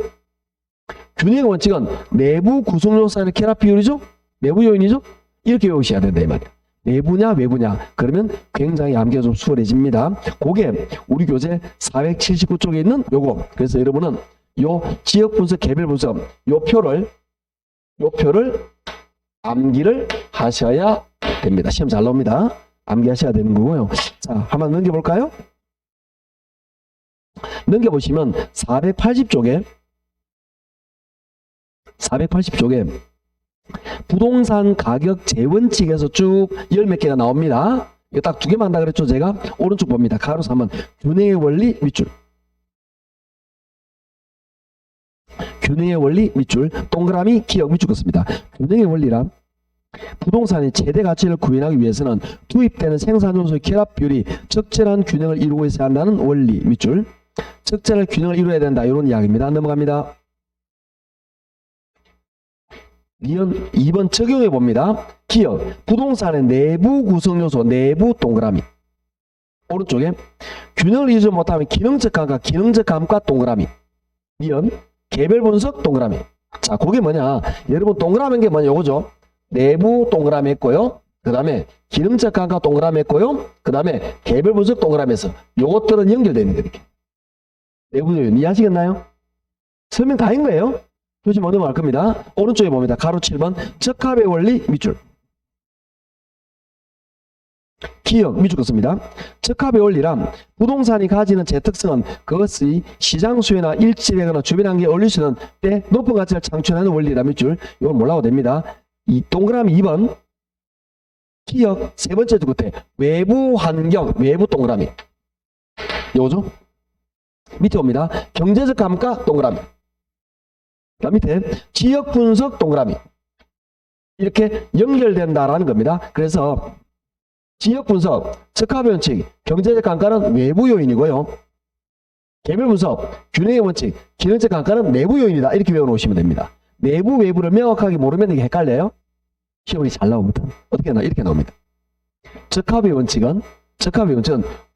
균형의 원칙은 내부 구성 요소의 결합 비율이죠. 내부 요인이죠. 이렇게 외우셔야 된다 이 말이에요. 내부냐 외부냐 그러면 굉장히 암기가 좀 수월해집니다. 그게 우리 교재 479쪽에 있는 요거. 그래서 여러분은 요 지역 분석 개별 분석 요 표를 암기를 하셔야 됩니다. 시험 잘 나옵니다. 암기하셔야 되는 거고요. 자, 한번 넘겨볼까요? 넘겨보시면 480쪽에 부동산 가격 재원칙에서 쭉 열 몇 개가 나옵니다. 이거 딱 두 개만 한다 그랬죠 제가? 오른쪽 봅니다. 가로 3번 균형의 원리 밑줄. 균형의 원리 밑줄. 동그라미 기억 밑줄 긋습니다. 균형의 원리란 부동산의 최대 가치를 구현하기 위해서는 투입되는 생산 요소의 결합 비율이 적절한 균형을 이루고 있어야 한다는 원리 밑줄. 적절한 균형을 이루어야 된다 이런 이야기입니다. 넘어갑니다. 2번 적용해 봅니다. 기억 부동산의 내부 구성 요소 내부 동그라미. 오른쪽에 균형을 이루지 못하면 기능적 감가 기능적 감가 동그라미. 2번 개별 분석 동그라미. 자, 그게 뭐냐? 여러분 동그라미인 게 뭐냐? 요거죠. 내부 동그라미 했고요. 그 다음에 기능적 감가 동그라미 했고요. 그 다음에 개별 분석 동그라미에서 요것들은 연결되어 있는 거예요. 내부 요인 이해하시겠나요? 설명 다인 거예요. 표시 뭐 넘어갈 겁니다. 오른쪽에 봅니다. 가로 7번 적합의 원리 밑줄. 기억 밑줄 긋습니다. 적합의 원리란 부동산이 가지는 제 특성은 그것의 시장 수요나 일치되거나 주변 환경에 어울릴 수 있는 때 높은 가치를 창출하는 원리라 밑줄. 이건 몰라도 됩니다. 이 동그라미 2번 기억 세 번째 두 끝에 외부 환경 외부 동그라미. 요거죠. 밑에 옵니다. 경제적 감가 동그라미. 그 밑에 지역 분석 동그라미. 이렇게 연결된다라는 겁니다. 그래서 지역 분석, 적합의 원칙, 경제적 감가는 외부 요인이고요. 개별 분석, 균형의 원칙, 기능적 감가는 내부 요인이다. 이렇게 외워놓으시면 됩니다. 내부, 외부를 명확하게 모르면 이게 헷갈려요. 시험이 잘 나오거든. 어떻게 나와? 이렇게 나옵니다. 적합의 원칙은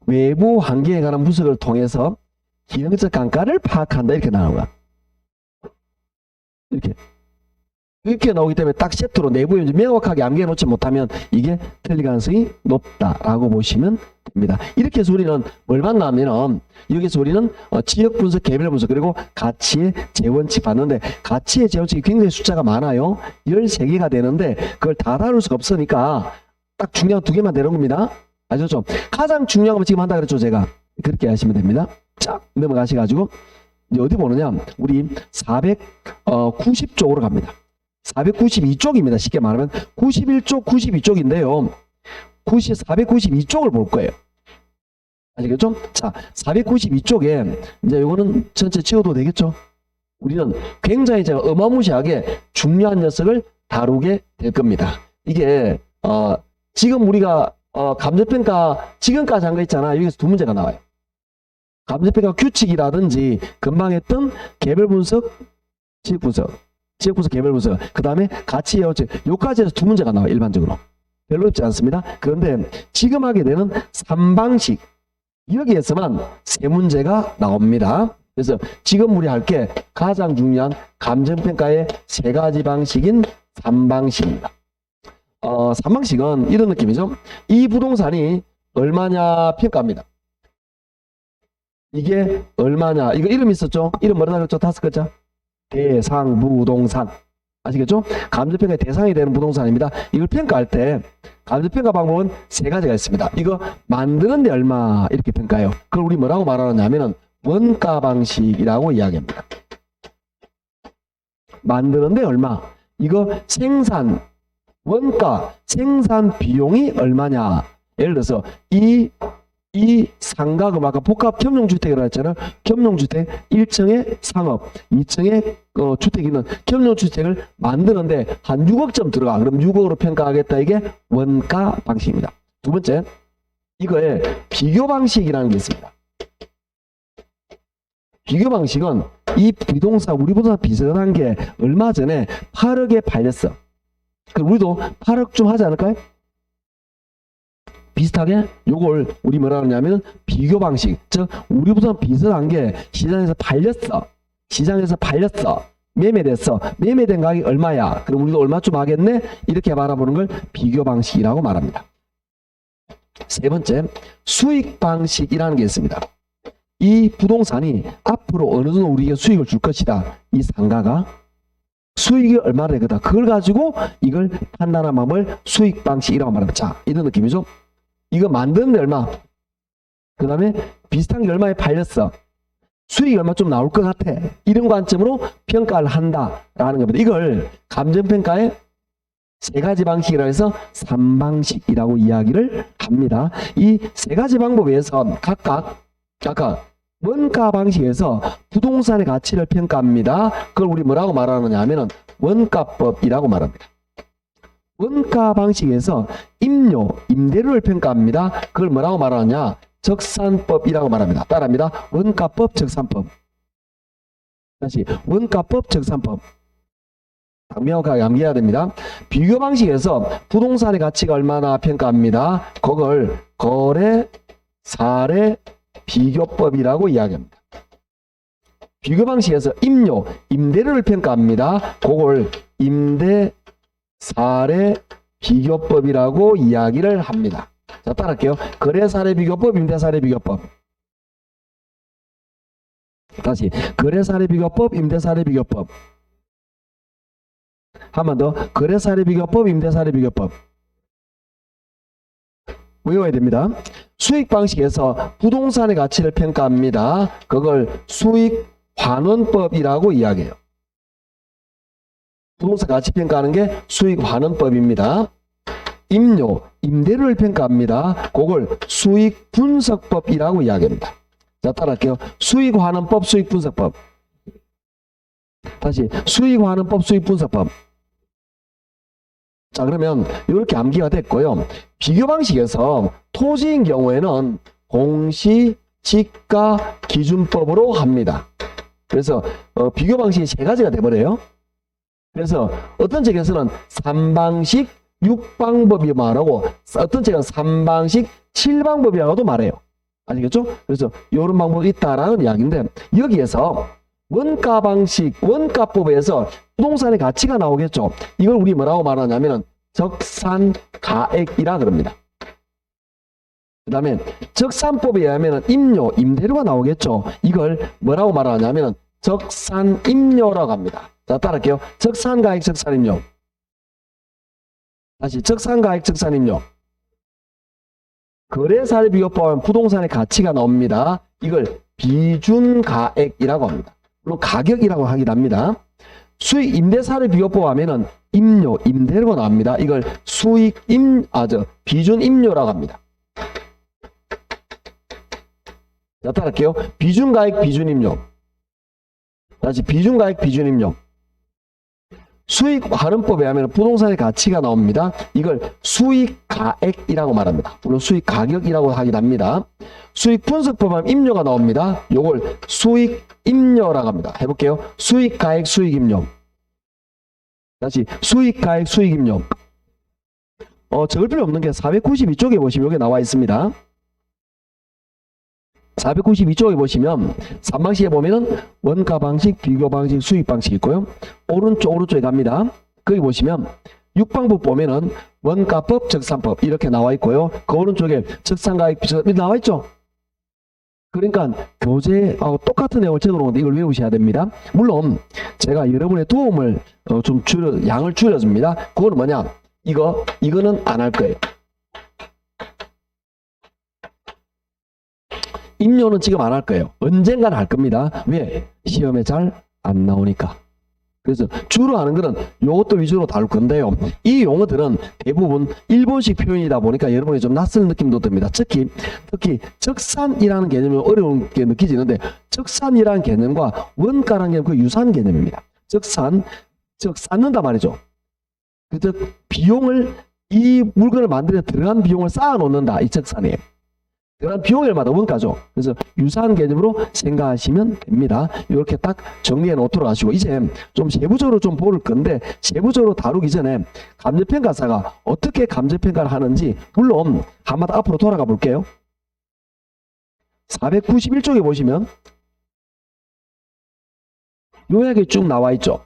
외부 환경에 관한 분석을 통해서 기능적 감가를 파악한다. 이렇게 나오는 거야. 이렇게 나오기 때문에 딱 세트로 내부 요인 명확하게 암기해 놓지 못하면 이게 틀릴 가능성이 높다라고 보시면 됩니다. 이렇게 해서 우리는 뭘 봤냐면 여기서 우리는 지역 분석, 개별 분석 그리고 가치의 재원칙 봤는데 가치의 재원칙이 굉장히 숫자가 많아요. 13개가 되는데 그걸 다 다룰 수가 없으니까 딱 중요한 두 개만 되는 겁니다. 아셨죠? 가장 중요한 거 지금 한다 그랬죠 제가. 그렇게 하시면 됩니다. 자, 넘어가셔가지고 이제 어디 보느냐 우리 490쪽으로 갑니다. 492쪽입니다. 쉽게 말하면 91쪽, 92쪽인데요. 492쪽을 볼 거예요. 아시겠죠? 자, 492쪽에 이제 요거는 전체 치워도 되겠죠? 우리는 굉장히 제가 어마무시하게 중요한 녀석을 다루게 될 겁니다. 이게 지금 우리가 감정평가 지금까지 한 거 있잖아. 여기서 두 문제가 나와요. 감정평가 규칙이라든지 금방 했던 개별 분석, 지역 분석, 개별 분석, 그 다음에 가치 예어책 요까지 해서 두 문제가 나와요. 일반적으로 별로 어렵지 않습니다. 그런데 지금 하게 되는 3방식 여기에서만 세 문제가 나옵니다. 그래서 지금 우리 할 게 가장 중요한 감정평가의 세 가지 방식인 3방식입니다. 3방식은 이런 느낌이죠. 이 부동산이 얼마냐 평가합니다. 이게 얼마냐. 이거 이름 있었죠? 이름 뭐라 그랬죠? 5글자. 대상 부동산. 아시겠죠? 감정평가의 대상이 되는 부동산입니다. 이걸 평가할 때 감정평가 방법은 세 가지가 있습니다. 이거 만드는데 얼마 이렇게 평가해요. 그걸 우리 뭐라고 말하느냐면은 원가 방식이라고 이야기합니다. 만드는데 얼마. 이거 생산 원가 생산 비용이 얼마냐. 예를 들어서 이 상가금 아까 복합 겸용주택이라고 했잖아요. 겸용주택 1층에 상업 2층에 주택이 있는 겸용주택을 만드는데 한 6억점 들어가. 그럼 6억으로 평가하겠다. 이게 원가 방식입니다. 두 번째 이거에 비교 방식이라는 게 있습니다. 비교 방식은 이 부동산 우리 부동산 비슷한 게 얼마 전에 8억에 팔렸어. 그럼 우리도 8억 좀 하지 않을까요? 비슷하게 요걸 우리 뭐라 그러냐면 비교 방식. 즉 우리보다 비슷한 게 시장에서 팔렸어. 시장에서 팔렸어. 매매됐어. 매매된 가격이 얼마야? 그럼 우리도 얼마쯤 하겠네? 이렇게 바라보는 걸 비교 방식이라고 말합니다. 세 번째, 수익 방식이라는 게 있습니다. 이 부동산이 앞으로 어느 정도 우리에게 수익을 줄 것이다. 이 상가가 수익이 얼마나 될 거다. 그걸 가지고 이걸 판단하는 방법을 수익 방식이라고 말합니다. 자, 이런 느낌이죠. 이거 만드는데 얼마? 그 다음에 비슷한 게 얼마에 팔렸어. 수익이 얼마 좀 나올 것 같아. 이런 관점으로 평가를 한다라는 겁니다. 이걸 감정평가의 세 가지 방식이라 해서 3방식이라고 이야기를 합니다. 이 세 가지 방법에서 각각 원가 방식에서 부동산의 가치를 평가합니다. 그걸 우리 뭐라고 말하느냐 하면은 원가법이라고 말합니다. 원가 방식에서 임대료를 평가합니다. 그걸 뭐라고 말하느냐? 적산법이라고 말합니다. 따라합니다. 원가법, 적산법. 다시 원가법, 적산법. 명확하게 암기해야 됩니다. 비교 방식에서 부동산의 가치가 얼마나 평가합니다. 그걸 거래, 사례, 비교법이라고 이야기합니다. 비교 방식에서 임대료를 평가합니다. 그걸 임대, 사례, 비교법이라고 이야기를 합니다. 자, 따라할게요. 거래, 사례, 비교법, 임대, 사례, 비교법. 다시 거래, 사례, 비교법, 임대, 사례, 비교법. 한 번 더. 거래, 사례, 비교법, 임대, 사례, 비교법. 외워야 됩니다. 수익 방식에서 부동산의 가치를 평가합니다. 그걸 수익 환원법이라고 이야기해요. 부동산 가치 평가하는 게 수익 환원법입니다. 임대료를 평가합니다. 그걸 수익 분석법이라고 이야기합니다. 자, 따라할게요. 수익 환원법, 수익 분석법. 다시 수익 환원법, 수익 분석법. 자, 그러면 이렇게 암기가 됐고요. 비교 방식에서 토지인 경우에는 공시지가 기준법으로 합니다. 그래서 비교 방식이 세 가지가 돼버려요. 그래서 어떤 책에서는 3방식 6방법이 말하고 어떤 책은 3방식 7방법이라고도 말해요. 아시겠죠? 그래서 이런 방법이 있다라는 이야기인데 여기에서 원가 방식, 원가법에서 부동산의 가치가 나오겠죠. 이걸 우리 뭐라고 말하냐면은 적산가액이라 그럽니다. 그 다음에 적산법에 의하면은 임대료가 나오겠죠. 이걸 뭐라고 말하냐면은 적산임료라고 합니다. 자, 따라할게요. 적산가액, 적산임료. 다시 적산가액, 적산임료. 거래사례 비교법은 부동산의 가치가 나옵니다. 이걸 비준가액이라고 합니다. 물론 가격이라고 하긴 합니다. 수익 임대사례 비교법 하면은 임대료가 나옵니다. 이걸 비준임료라고 합니다. 자, 따라할게요. 비준가액, 비준임료. 다시 비준가액, 비준임료. 수익환원법에 하면 부동산의 가치가 나옵니다. 이걸 수익가액이라고 말합니다. 물론 수익가격이라고 하긴 합니다. 수익분석법 하면 임료가 나옵니다. 요걸 수익임료라고 합니다. 해볼게요. 수익가액, 수익임료. 다시 수익가액, 수익임료. 적을 필요 없는 게 492쪽에 보시면 여기 나와 있습니다. 492쪽에 보시면 3방식에 보면은 원가 방식, 비교 방식, 수익 방식 있고요. 오른쪽에 갑니다. 거기 보시면 6방법 보면은 원가법, 적산법 이렇게 나와 있고요. 그 오른쪽에 적산가액, 비준가액 나와 있죠. 그러니까 교재하고 똑같은 내용을 적어놓은데 이걸 외우셔야 됩니다. 물론 제가 여러분의 도움을 좀 양을 줄여줍니다. 그거는 뭐냐? 이거는 안 할 거예요. 임료는 지금 안 할 거예요. 언젠가는 할 겁니다. 왜? 시험에 잘 안 나오니까. 그래서 주로 하는 거는 요것도 위주로 다룰 건데요. 이 용어들은 대부분 일본식 표현이다 보니까 여러분이 좀 낯선 느낌도 듭니다. 특히 적산이라는 개념이 어려운 게 느껴지는데 적산이라는 개념과 원가라는 개념은 그 유사한 개념입니다. 쌓는다 말이죠. 그래서 비용을 이 물건을 만드는 데 들어간 비용을 쌓아 놓는다. 이 적산이에요. 그런 비용이 얼마다 원가죠. 그래서 유사한 개념으로 생각하시면 됩니다. 이렇게 딱 정리해 놓도록 하시고 이제 좀 세부적으로 좀 볼 건데 세부적으로 다루기 전에 감정평가사가 어떻게 감정평가를 하는지 물론 한번 앞으로 돌아가 볼게요. 491쪽에 보시면 요약이 쭉 나와 있죠.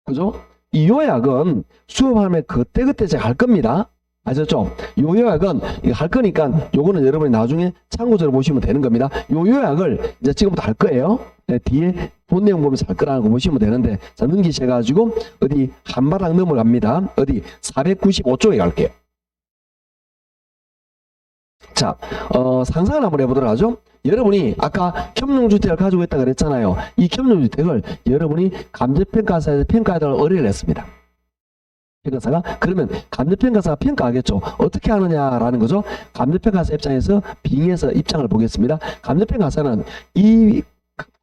그죠? 이 요약은 수업하면 그때그때 제가 할 겁니다. 아셨죠? 요 요약은 이거 할 거니까 요거는 여러분이 나중에 참고서를 보시면 되는 겁니다. 요 요약을 이제 지금부터 할 거예요. 네, 뒤에 본 내용 보면서 할 거라는 거 보시면 되는데 자 넘기셔가지고 어디 한바닥 넘어갑니다. 어디 495쪽에 갈게요. 자, 상상을 한번 해보도록 하죠. 여러분이 아까 겸용주택을 가지고 있다 그랬잖아요. 이 겸용주택을 여러분이 감정평가사에서 평가해달라고 의뢰를 했습니다. 평가사가 그러면 감정평가사가 평가하겠죠. 어떻게 하느냐라는 거죠. 감정평가사 입장에서 빙의해서 입장을 보겠습니다. 감정평가사는 이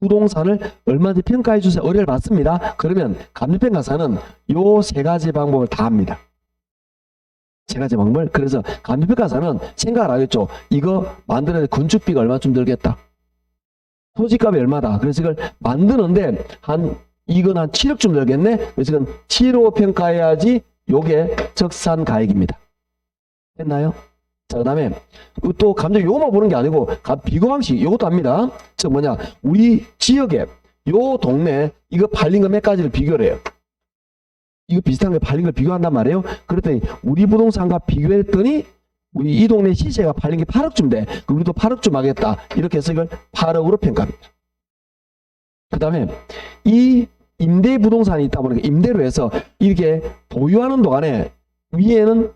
부동산을 얼마든지 평가해 주세요. 의뢰를 받습니다. 그러면 감정평가사는 요 세 가지 방법을 다 합니다. 세 가지 방법을. 그래서 감정평가사는 생각을 하겠죠. 이거 만드는데 건축비가 얼마쯤 들겠다. 토지값이 얼마다. 그래서 이걸 만드는데 이건 한 7억쯤 들겠네. 그래서 이건 7호 평가해야지 요게 적산가액입니다. 됐나요? 자, 그 다음에 또 감정 요거만 보는 게 아니고 비교방식 요것도 합니다. 즉 뭐냐 우리 지역에 요 동네 이거 팔린 거 몇 가지를 비교를 해요. 이거 비슷한 거 팔린 걸 비교한단 말이에요. 그랬더니 우리 부동산과 비교했더니 우리 이 동네 시세가 팔린 게 8억쯤 돼. 우리도 8억쯤 하겠다. 이렇게 해서 이걸 8억으로 평가합니다. 그 다음에 이 임대 부동산이 있다 보니까 임대로 해서 이렇게 보유하는 동안에 위에는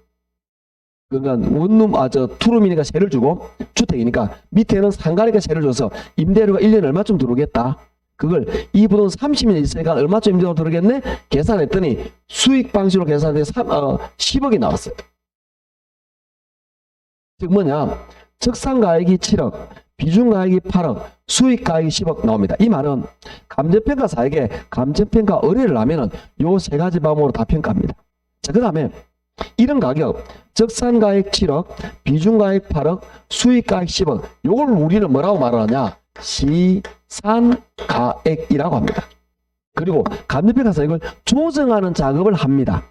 그러니까 원룸 투룸이니까 세를 주고 주택이니까 밑에는 상가니까 세를 줘서 임대료가 1년에 얼마쯤 들어오겠다. 그걸 이 부동산 30년 있으니까 얼마쯤 임대료 들어오겠네? 계산했더니 수익 방식으로 계산해서 10억이 나왔어요. 즉 뭐냐 적산가액이 7억 비중가액이 8억 수익가액이 10억 나옵니다. 이 말은 감정평가사에게 감정평가 의뢰를 하면은 요 세 가지 방법으로 다 평가합니다. 자, 그 다음에 이런 가격 적산가액 7억 비중가액 8억 수익가액 10억 요걸 우리는 뭐라고 말하냐 시산가액이라고 합니다. 그리고 감정평가사 이걸 조정하는 작업을 합니다.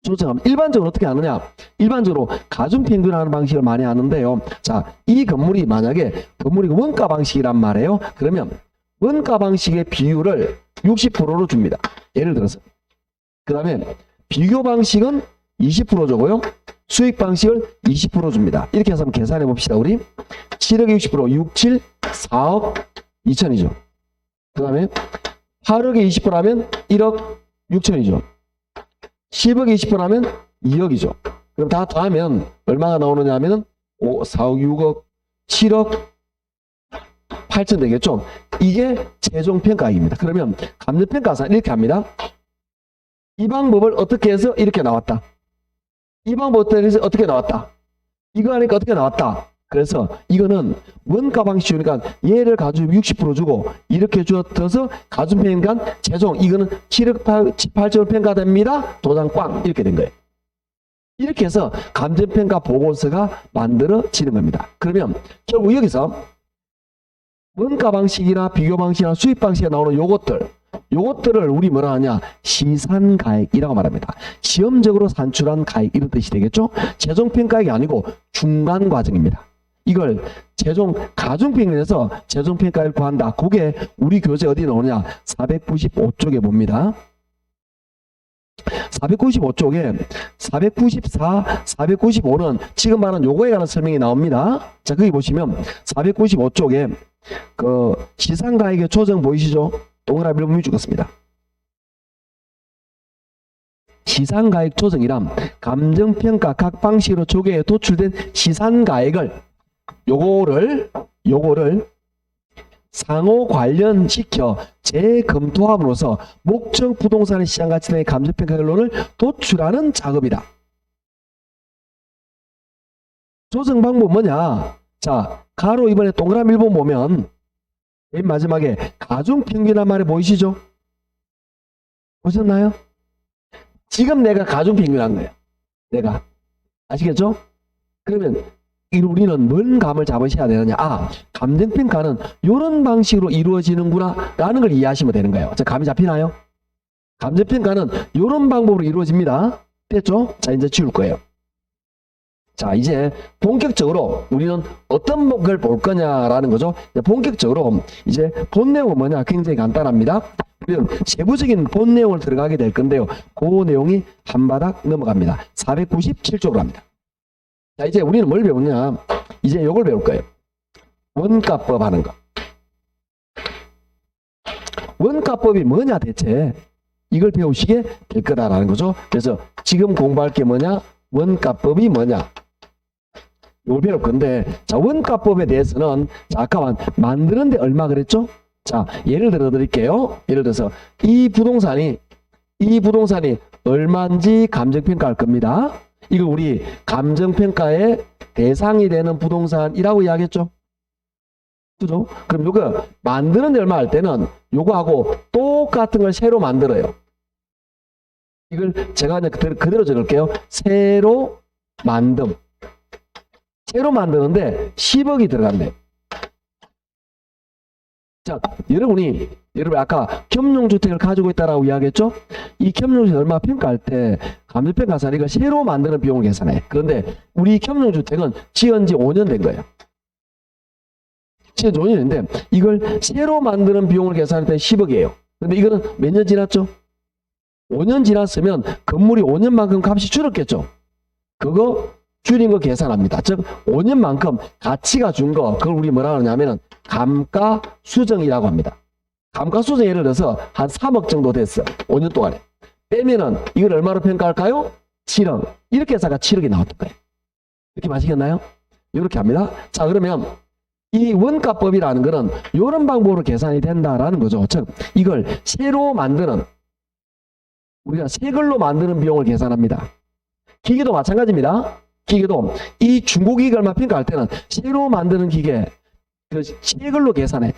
조정하면 일반적으로 어떻게 하느냐 일반적으로 가중평균하는 방식을 많이 하는데요. 자, 이 건물이 만약에 건물이 원가 방식이란 말이에요. 그러면 원가 방식의 비율을 60%로 줍니다. 예를 들어서 그 다음에 비교 방식은 20% 주고요. 수익 방식을 20% 줍니다. 이렇게 해서 한번 계산해 봅시다. 우리 7억에 60% 6, 7, 4억 2천이죠. 그 다음에 8억에 20%하면 1억 6천이죠. 10억에 20%하면 2억이죠. 그럼 다 더하면 얼마가 나오느냐 하면 5, 4억, 6억, 7억 8천 되겠죠. 이게 최종평가액입니다. 그러면 감정평가사는 이렇게 합니다. 이 방법을 어떻게 해서 이렇게 나왔다. 이 방법 어떻게 해서 어떻게 나왔다. 이거 하니까 어떻게 나왔다. 그래서 이거는 원가 방식이니까 얘를 가지고 60% 주고 이렇게 줘서 가중평가 최종 이거는 7억 8천을 평가됩니다. 도장 꽝 이렇게 된 거예요. 이렇게 해서 감정평가 보고서가 만들어지는 겁니다. 그러면 결국 여기서 원가 방식이나 비교 방식이나 수입 방식에 나오는 요것들을 우리 뭐라 하냐 시산가액이라고 말합니다. 시험적으로 산출한 가액 이런 뜻이 되겠죠. 최종평가액이 아니고 중간 과정입니다. 이걸 최종 가중평균에서 최종평가를 구한다. 그게 우리 교재 어디 나오냐 495쪽에 봅니다. 495쪽에 494, 495는 지금 말한 요거에 관한 설명이 나옵니다. 자, 거기 보시면 495쪽에 그 시산가액의 조정 보이시죠? 동그라미로 묶어줬습니다. 시산가액 조정이란 감정평가 각 방식으로 조계에 도출된 시산가액을 요거를 상호 관련시켜 재검토함으로써 목적 부동산의 시장가치 등의 감정평가 결론을 도출하는 작업이다. 조정 방법 뭐냐? 자, 가로 이번에 동그라미 1번 보면 맨 마지막에 가중평균이란 말이 보이시죠? 보셨나요? 지금 내가 가중평균한 거예요. 내가. 아시겠죠? 그러면 우리는 뭔 감을 잡으셔야 되느냐. 감정평가는 이런 방식으로 이루어지는구나 라는 걸 이해하시면 되는 거예요. 자, 감이 잡히나요? 감정평가는 이런 방법으로 이루어집니다. 됐죠? 자, 이제 지울 거예요. 자, 이제 본격적으로 우리는 어떤 걸 볼 거냐라는 거죠. 본격적으로 이제 본 내용은 뭐냐? 굉장히 간단합니다. 그럼 세부적인 본 내용을 들어가게 될 건데요. 그 내용이 한 바닥 넘어갑니다. 497쪽으로 합니다. 자, 이제 우리는 뭘 배우냐? 이제 이걸 배울 거예요. 원가법 하는 거. 원가법이 뭐냐 대체? 이걸 배우시게 될 거다라는 거죠. 그래서 지금 공부할 게 뭐냐? 원가법이 뭐냐? 이걸 배울 건데, 자, 원가법에 대해서는, 자, 아까 만드는데 얼마 그랬죠? 자, 예를 들어 드릴게요. 예를 들어서, 이 부동산이 얼마인지 감정평가할 겁니다. 이걸 우리 감정평가의 대상이 되는 부동산이라고 이야기했죠? 그죠? 그럼 요거 만드는데 얼마 할 때는 요거하고 똑같은 걸 새로 만들어요. 이걸 제가 그대로 적을게요. 새로 만듦. 새로 만드는데 10억이 들어간대. 자, 여러분 아까 겸용주택을 가지고 있다라고 이야기했죠? 이 겸용주택 얼마 평가할 때 감정평가사는 이걸 새로 만드는 비용을 계산해. 그런데 우리 겸용주택은 지은 지 5년 된 거예요. 지은 지 5년인데 이걸 새로 만드는 비용을 계산할 때 10억이에요. 근데 이거는 몇 년 지났죠? 5년 지났으면 건물이 5년만큼 값이 줄었겠죠? 그거 줄인 거 계산합니다. 즉 5년만큼 가치가 준 거, 그걸 우리 뭐라 그러냐면은 감가수정이라고 합니다. 감가수정 예를 들어서 한 3억 정도 됐어. 5년 동안에. 빼면은 이걸 얼마로 평가할까요? 7억. 이렇게 해서 아까 7억이 나왔던 거예요. 이렇게 마시겠나요? 이렇게 합니다. 자, 그러면 이 원가법이라는 거는 이런 방법으로 계산이 된다라는 거죠. 즉 이걸 새로 만드는, 우리가 새 걸로 만드는 비용을 계산합니다. 기계도 마찬가지입니다. 기계도 이 중고기계 얼마 평가할 때는 새로 만드는 기계 새 걸로 계산해.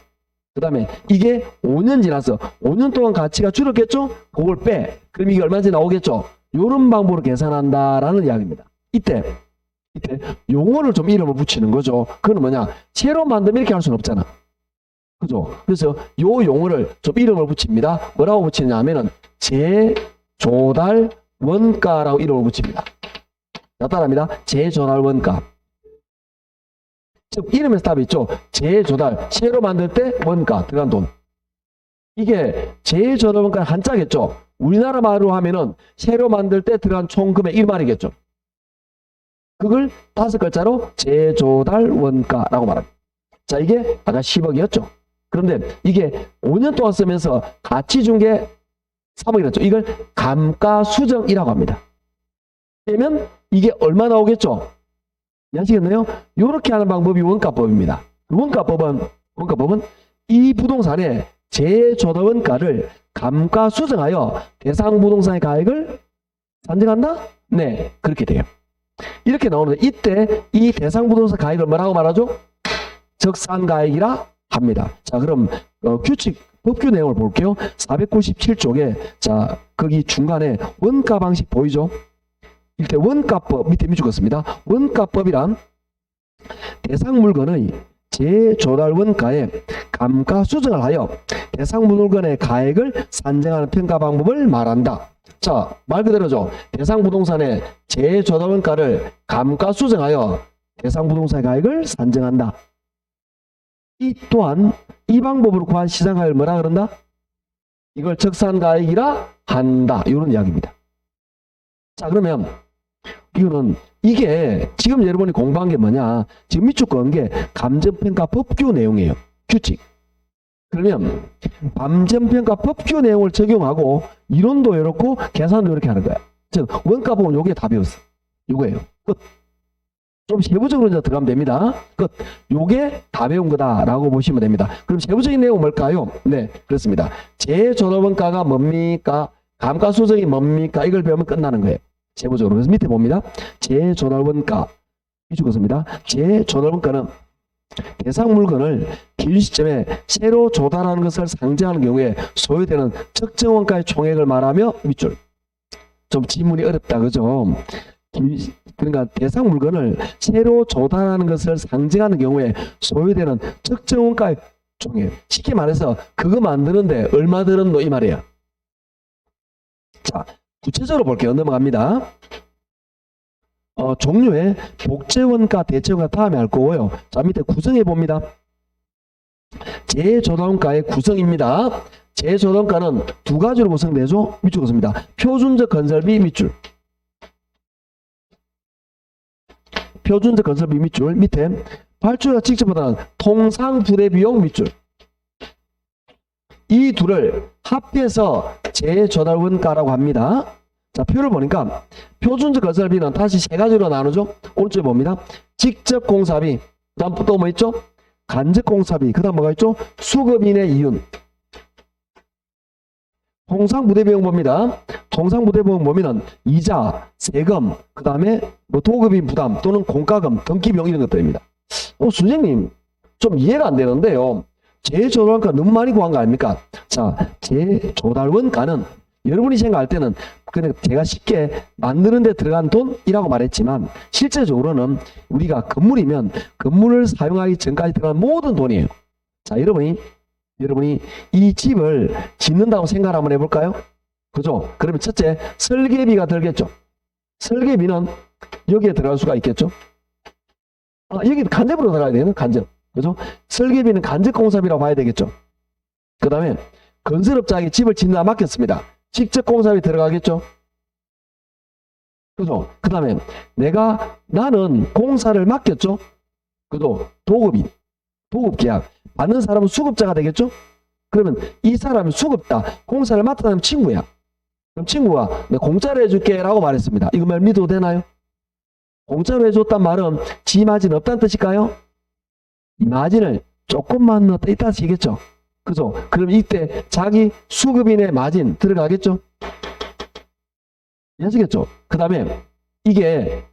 그 다음에 이게 5년 지나서 5년 동안 가치가 줄었겠죠? 그걸 빼. 그럼 이게 얼마인지 나오겠죠? 이런 방법으로 계산한다라는 이야기입니다. 이때 용어를 좀 이름을 붙이는 거죠. 그건 뭐냐? 새로 만들면 이렇게 할 수는 없잖아. 그죠? 그래서 요 용어를 좀 이름을 붙입니다. 뭐라고 붙이냐 하면은 재조달 원가라고 이름을 붙입니다. 자, 따라합니다. 재조달 원가. 즉 이름에서 답이 있죠. 재조달, 새로 만들 때 원가 들어간 돈. 이게 재조달 원가 한자겠죠. 우리나라 말로 하면은 새로 만들 때 들어간 총 금액 이 말이겠죠. 그걸 5글자로 재조달 원가라고 말합니다. 자, 이게 아까 10억이었죠. 그런데 이게 5년 동안 쓰면서 가치 준 게 3억이랬죠. 이걸 감가수정이라고 합니다. 그러면 이게 얼마 나오겠죠? 아시겠나요? 이렇게 하는 방법이 원가법입니다. 원가법은 이 부동산의 재조달 원가를 감가수정하여 대상 부동산의 가액을 산정한다? 네, 그렇게 돼요. 이렇게 나오는데 이때 이 대상 부동산 가액을 뭐라고 말하죠? 적산가액이라 합니다. 자, 그럼 법규 내용을 볼게요. 497쪽에 자, 거기 중간에 원가 방식 보이죠? 이렇게 원가법 밑에 적었습니다. 원가법이란 대상 물건의 재조달 원가에 감가수정을 하여 대상 물건의 가액을 산정하는 평가 방법을 말한다. 자, 말 그대로죠. 대상 부동산의 재조달 원가를 감가수정하여 대상 부동산의 가액을 산정한다. 이 또한 이 방법으로 구한 시장가액을 뭐라 그런다? 이걸 적산가액이라 한다. 이런 이야기입니다. 자, 그러면 이거는 이게 지금 여러분이 공부한 게 뭐냐? 지금 밑줄 그은 게 감정평가 법규 내용이에요. 규칙. 그러면 감정평가 법규 내용을 적용하고 이론도 이렇고 계산도 이렇게 하는 거야. 즉 원가법은 요게 다 배웠어. 요거예요. 끝. 좀 세부적으로 이제 들어가면 됩니다. 끝. 요게 다 배운 거다라고 보시면 됩니다. 그럼 세부적인 내용은 뭘까요? 네, 그렇습니다. 재조달 원가가 뭡니까? 감가수정이 뭡니까? 이걸 배우면 끝나는 거예요. 세부적으로. 그래서 밑에 봅니다. 재조달 원가. 이 죽었습니다. 재조달 원가는 대상 물건을 기준 시점에 새로 조달하는 것을 상정하는 경우에 소요되는 적정 원가의 총액을 말하며 밑줄. 좀 지문이 어렵다, 그죠? 그러니까 대상 물건을 새로 조달하는 것을 상징하는 경우에 소요되는 적정 원가의 종이에요. 쉽게 말해서 그거 만드는데 얼마 들었노 이 말이에요. 자, 구체적으로 볼게요. 넘어갑니다. 종류의 복제원가, 대체원가 다음에 할 거고요. 자, 밑에 구성해 봅니다. 재조달원가의 구성입니다. 재조달원가는 두 가지로 구성되죠. 밑줄 긋습니다. 표준적 건설비 밑줄. 표준적 건설비 밑줄. 밑에 발주자 직접 부담하는 통상 부대 비용 밑줄. 이 둘을 합해서 재조달원가라고 합니다. 자, 표를 보니까 표준적 건설비는 다시 세 가지로 나누죠. 오른쪽에 봅니다. 직접 공사비, 그다음 또 뭐 있죠? 간접 공사비, 그다음 뭐가 있죠? 수급인의 이윤. 통상 부대 비용 봅니다. 통상 부대 비용 보면은 이자, 세금, 그다음에 뭐 도급인 부담 또는 공과금, 등기 비용 이런 것들입니다. 선생님 좀 이해가 안 되는데요. 재조달원가 너무 많이 구한 거 아닙니까? 자, 재조달원가는 여러분이 생각할 때는 그냥 제가 쉽게 만드는 데 들어간 돈이라고 말했지만 실제적으로는 우리가 건물이면 건물을 사용하기 전까지 들어간 모든 돈이에요. 자, 여러분이 이 집을 짓는다고 생각 한번 해볼까요? 그죠? 그러면 첫째 설계비가 들겠죠. 설계비는 여기에 들어갈 수가 있겠죠. 여기 간접으로 들어가야 되는 간접. 그죠? 설계비는 간접공사비라고 봐야 되겠죠. 그 다음에 건설업자에게 집을 짓는다 맡겼습니다. 직접 공사비 들어가겠죠. 그죠? 그 다음에 나는 공사를 맡겼죠. 그죠? 도급인, 도급계약. 받는 사람은 수급자가 되겠죠. 그러면 이 사람이 수급다. 공사를 맡은 사람은 친구야. 그럼 친구가 내가 공짜로 해줄게 라고 말했습니다. 이거 말 믿어도 되나요? 공짜로 해줬단 말은 지 마진 없다는 뜻일까요? 이 마진을 조금만 넣었다 이 뜻이겠죠. 그죠? 그럼 이때 자기 수급인의 마진 들어가겠죠? 아시겠죠? 그 다음에 이게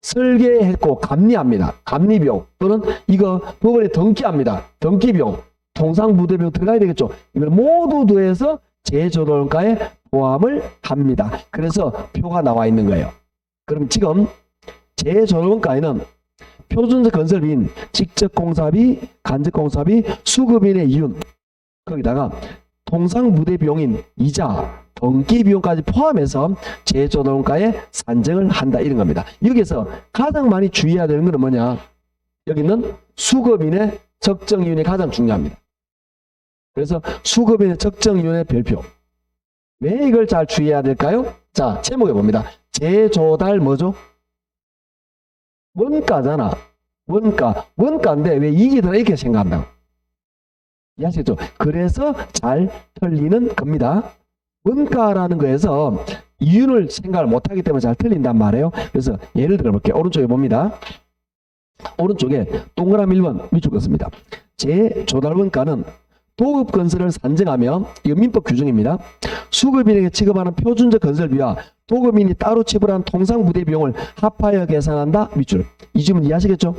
설계했고 감리합니다. 감리비용 또는 이거 법원에 등기합니다. 등기비용, 통상부대비용 들어가야 되겠죠? 이걸 모두 더해서 재조달원가에 포함을 합니다. 그래서 표가 나와 있는 거예요. 그럼 지금 재조달원가에는 표준적 건설비인 직접 공사비, 간접 공사비, 수급인의 이윤 거기다가 통상부대 비용인 이자, 등기 비용까지 포함해서 재조달원가에 산정을 한다 이런 겁니다. 여기서 가장 많이 주의해야 되는 것은 뭐냐? 여기는 수급인의 적정 이윤이 가장 중요합니다. 그래서 수급인의 적정 이윤의 별표. 왜 이걸 잘 주의해야 될까요? 자, 제목에 봅니다. 재조달 뭐죠? 원가잖아. 원가인데 왜 이익이 들어 이렇게 생각한다고. 이해하시겠죠? 그래서 잘 틀리는 겁니다. 원가라는 거에서 이윤을 생각을 못하기 때문에 잘 틀린단 말이에요. 그래서 예를 들어볼게요. 오른쪽에 봅니다. 오른쪽에 동그라미 1번 밑줄 긋습니다. 재조달원가는 도급건설을 산정하며 이거 민법 규정입니다. 수급인에게 지급하는 표준적 건설비와 도급인이 따로 지불한 통상부대 비용을 합하여 계산한다. 밑줄. 이 질문 이해하시겠죠?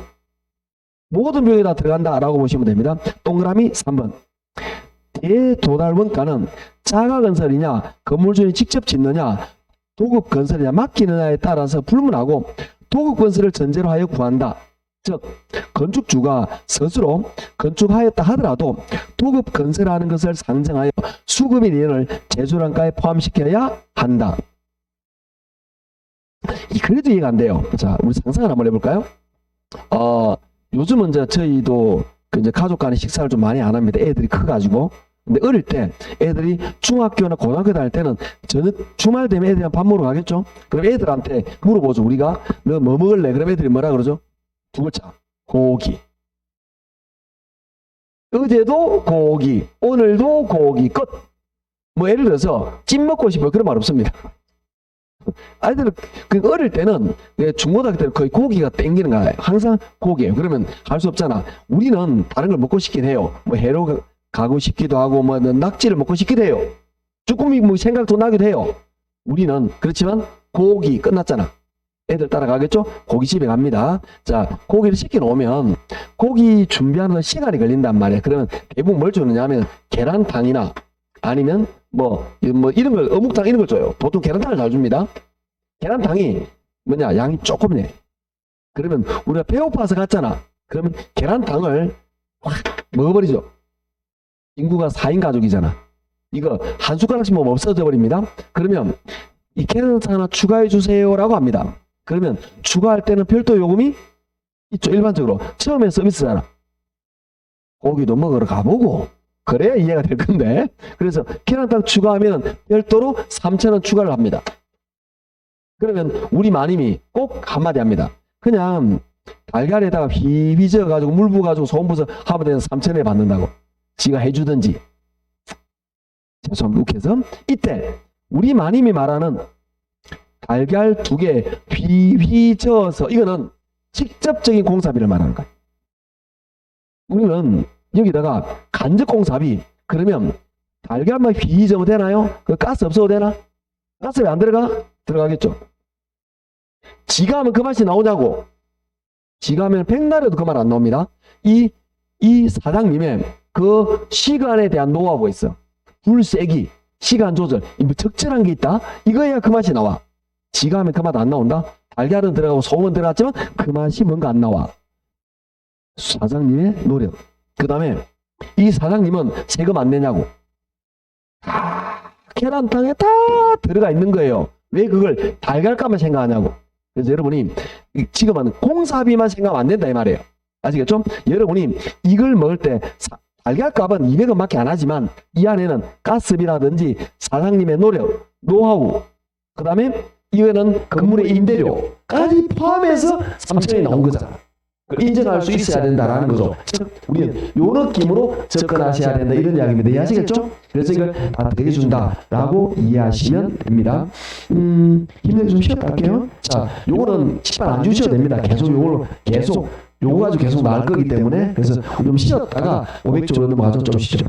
모든 비용이 다 들어간다 라고 보시면 됩니다. 동그라미 3번. 재조달원가는 자가건설이냐 건물주인이 직접 짓느냐 도급건설이냐 맡기느냐에 따라서 불문하고 도급건설을 전제로 하여 구한다. 즉 건축주가 스스로 건축하였다 하더라도 도급건설하는 것을 상정하여 수급인 이윤을 재조달원가에 포함시켜야 한다. 그래도 이해가 안 돼요. 자, 우리 상상을 한번 해볼까요? 요즘은 저희도 이제 가족 간의 식사를 좀 많이 안 합니다. 애들이 커가지고. 근데 어릴 때 애들이 중학교나 고등학교 다닐 때는 주말 되면 애들이랑 밥 먹으러 가겠죠? 그럼 애들한테 물어보죠. 우리가 너 뭐 먹을래? 그럼 애들이 뭐라 그러죠? 두 글자. 고기. 어제도 고기. 오늘도 고기. 끝. 뭐 예를 들어서 찜 먹고 싶어요. 그런 말 없습니다. 아이들은 어릴 때는 중고등학교 때는 거의 고기가 땡기는 거예요. 항상 고기예요. 그러면 할 수 없잖아. 우리는 다른 걸 먹고 싶긴 해요. 뭐 회로 가고 싶기도 하고 뭐 낙지를 먹고 싶기도 해요. 쭈꾸미 뭐 생각도 나기도 해요. 우리는 그렇지만 고기 끝났잖아. 애들 따라가겠죠? 고깃집에 갑니다. 자, 고기를 시켜 놓으면 고기 준비하는 시간이 걸린단 말이에요. 그러면 대부분 뭘 주느냐 하면 계란탕이나 아니면 뭐 이런 걸 어묵탕 이런 걸 줘요. 보통 계란탕을 잘 줍니다. 계란탕이 뭐냐, 양이 조금네. 그러면 우리가 배고파서 갔잖아. 그러면 계란탕을 확 먹어버리죠. 인구가 4인 가족이잖아. 이거 한 숟가락씩 먹으면 없어져 버립니다. 그러면 이 계란탕 하나 추가해 주세요라고 합니다. 그러면 추가할 때는 별도 요금이 있죠. 일반적으로 처음에 서비스잖아. 고기도 먹으러 가보고 그래야 이해가 될 건데, 그래서 계란탕 추가하면 별도로 3,000원 추가를 합니다. 그러면 우리 마님이 꼭 한마디 합니다. 그냥 달걀에다가 비비져 가지고 물 부어가지고 소금 부어서 하면 되는 3,000원에 받는다고 지가 해주든지. 죄송합니다. 욱해서 이때 우리 마님이 말하는 달걀 2개 비비져서, 이거는 직접적인 공사비를 말하는 거야. 우리는 여기다가 간접 공사비, 그러면 달걀만 비비져도 되나요? 그 가스 없어도 되나? 가스 왜 안 들어가? 들어가겠죠. 지가 하면 그 맛이 나오냐고. 지가 하면 백날에도 그 말 안 나옵니다. 이 사장님의 그 시간에 대한 노하우가 있어. 불 세기, 시간 조절, 뭐 적절한 게 있다. 이거야 그 맛이 나와. 지가 하면 그 맛 안 나온다. 달걀은 들어가고 소금은 들어갔지만 그 맛이 뭔가 안 나와. 사장님의 노력. 그 다음에 이 사장님은 세금 안 내냐고. 계란탕에 다 들어가 있는 거예요. 왜 그걸 달걀값만 생각하냐고. 그래서 여러분이 지금은 공사비만 생각하면 안 된다 이 말이에요. 아시겠죠? 여러분이 이걸 먹을 때 달걀값은 200원밖에 안 하지만 이 안에는 가스비라든지 사장님의 노력, 노하우, 그 다음에 이거는 건물의 임대료까지 포함해서 3,000원이 나온 거잖아. 그걸 인정할 수 있어야 된다라는 거죠. 즉 우리는 요 느낌으로 접근하셔야 된다 이런 이야기입니다. 이해하시겠죠? 그래서 이걸 다 대해준다라고 이해하시면 됩니다. 힘내서 좀 쉬었다 할게요. 자, 요거는 식판 안 주셔도 됩니다. 계속 요걸로 요거 가지고 계속 나갈 거기 때문에. 그래서 좀 쉬었다가 500쪽으로 넘어가서 좀 쉬죠.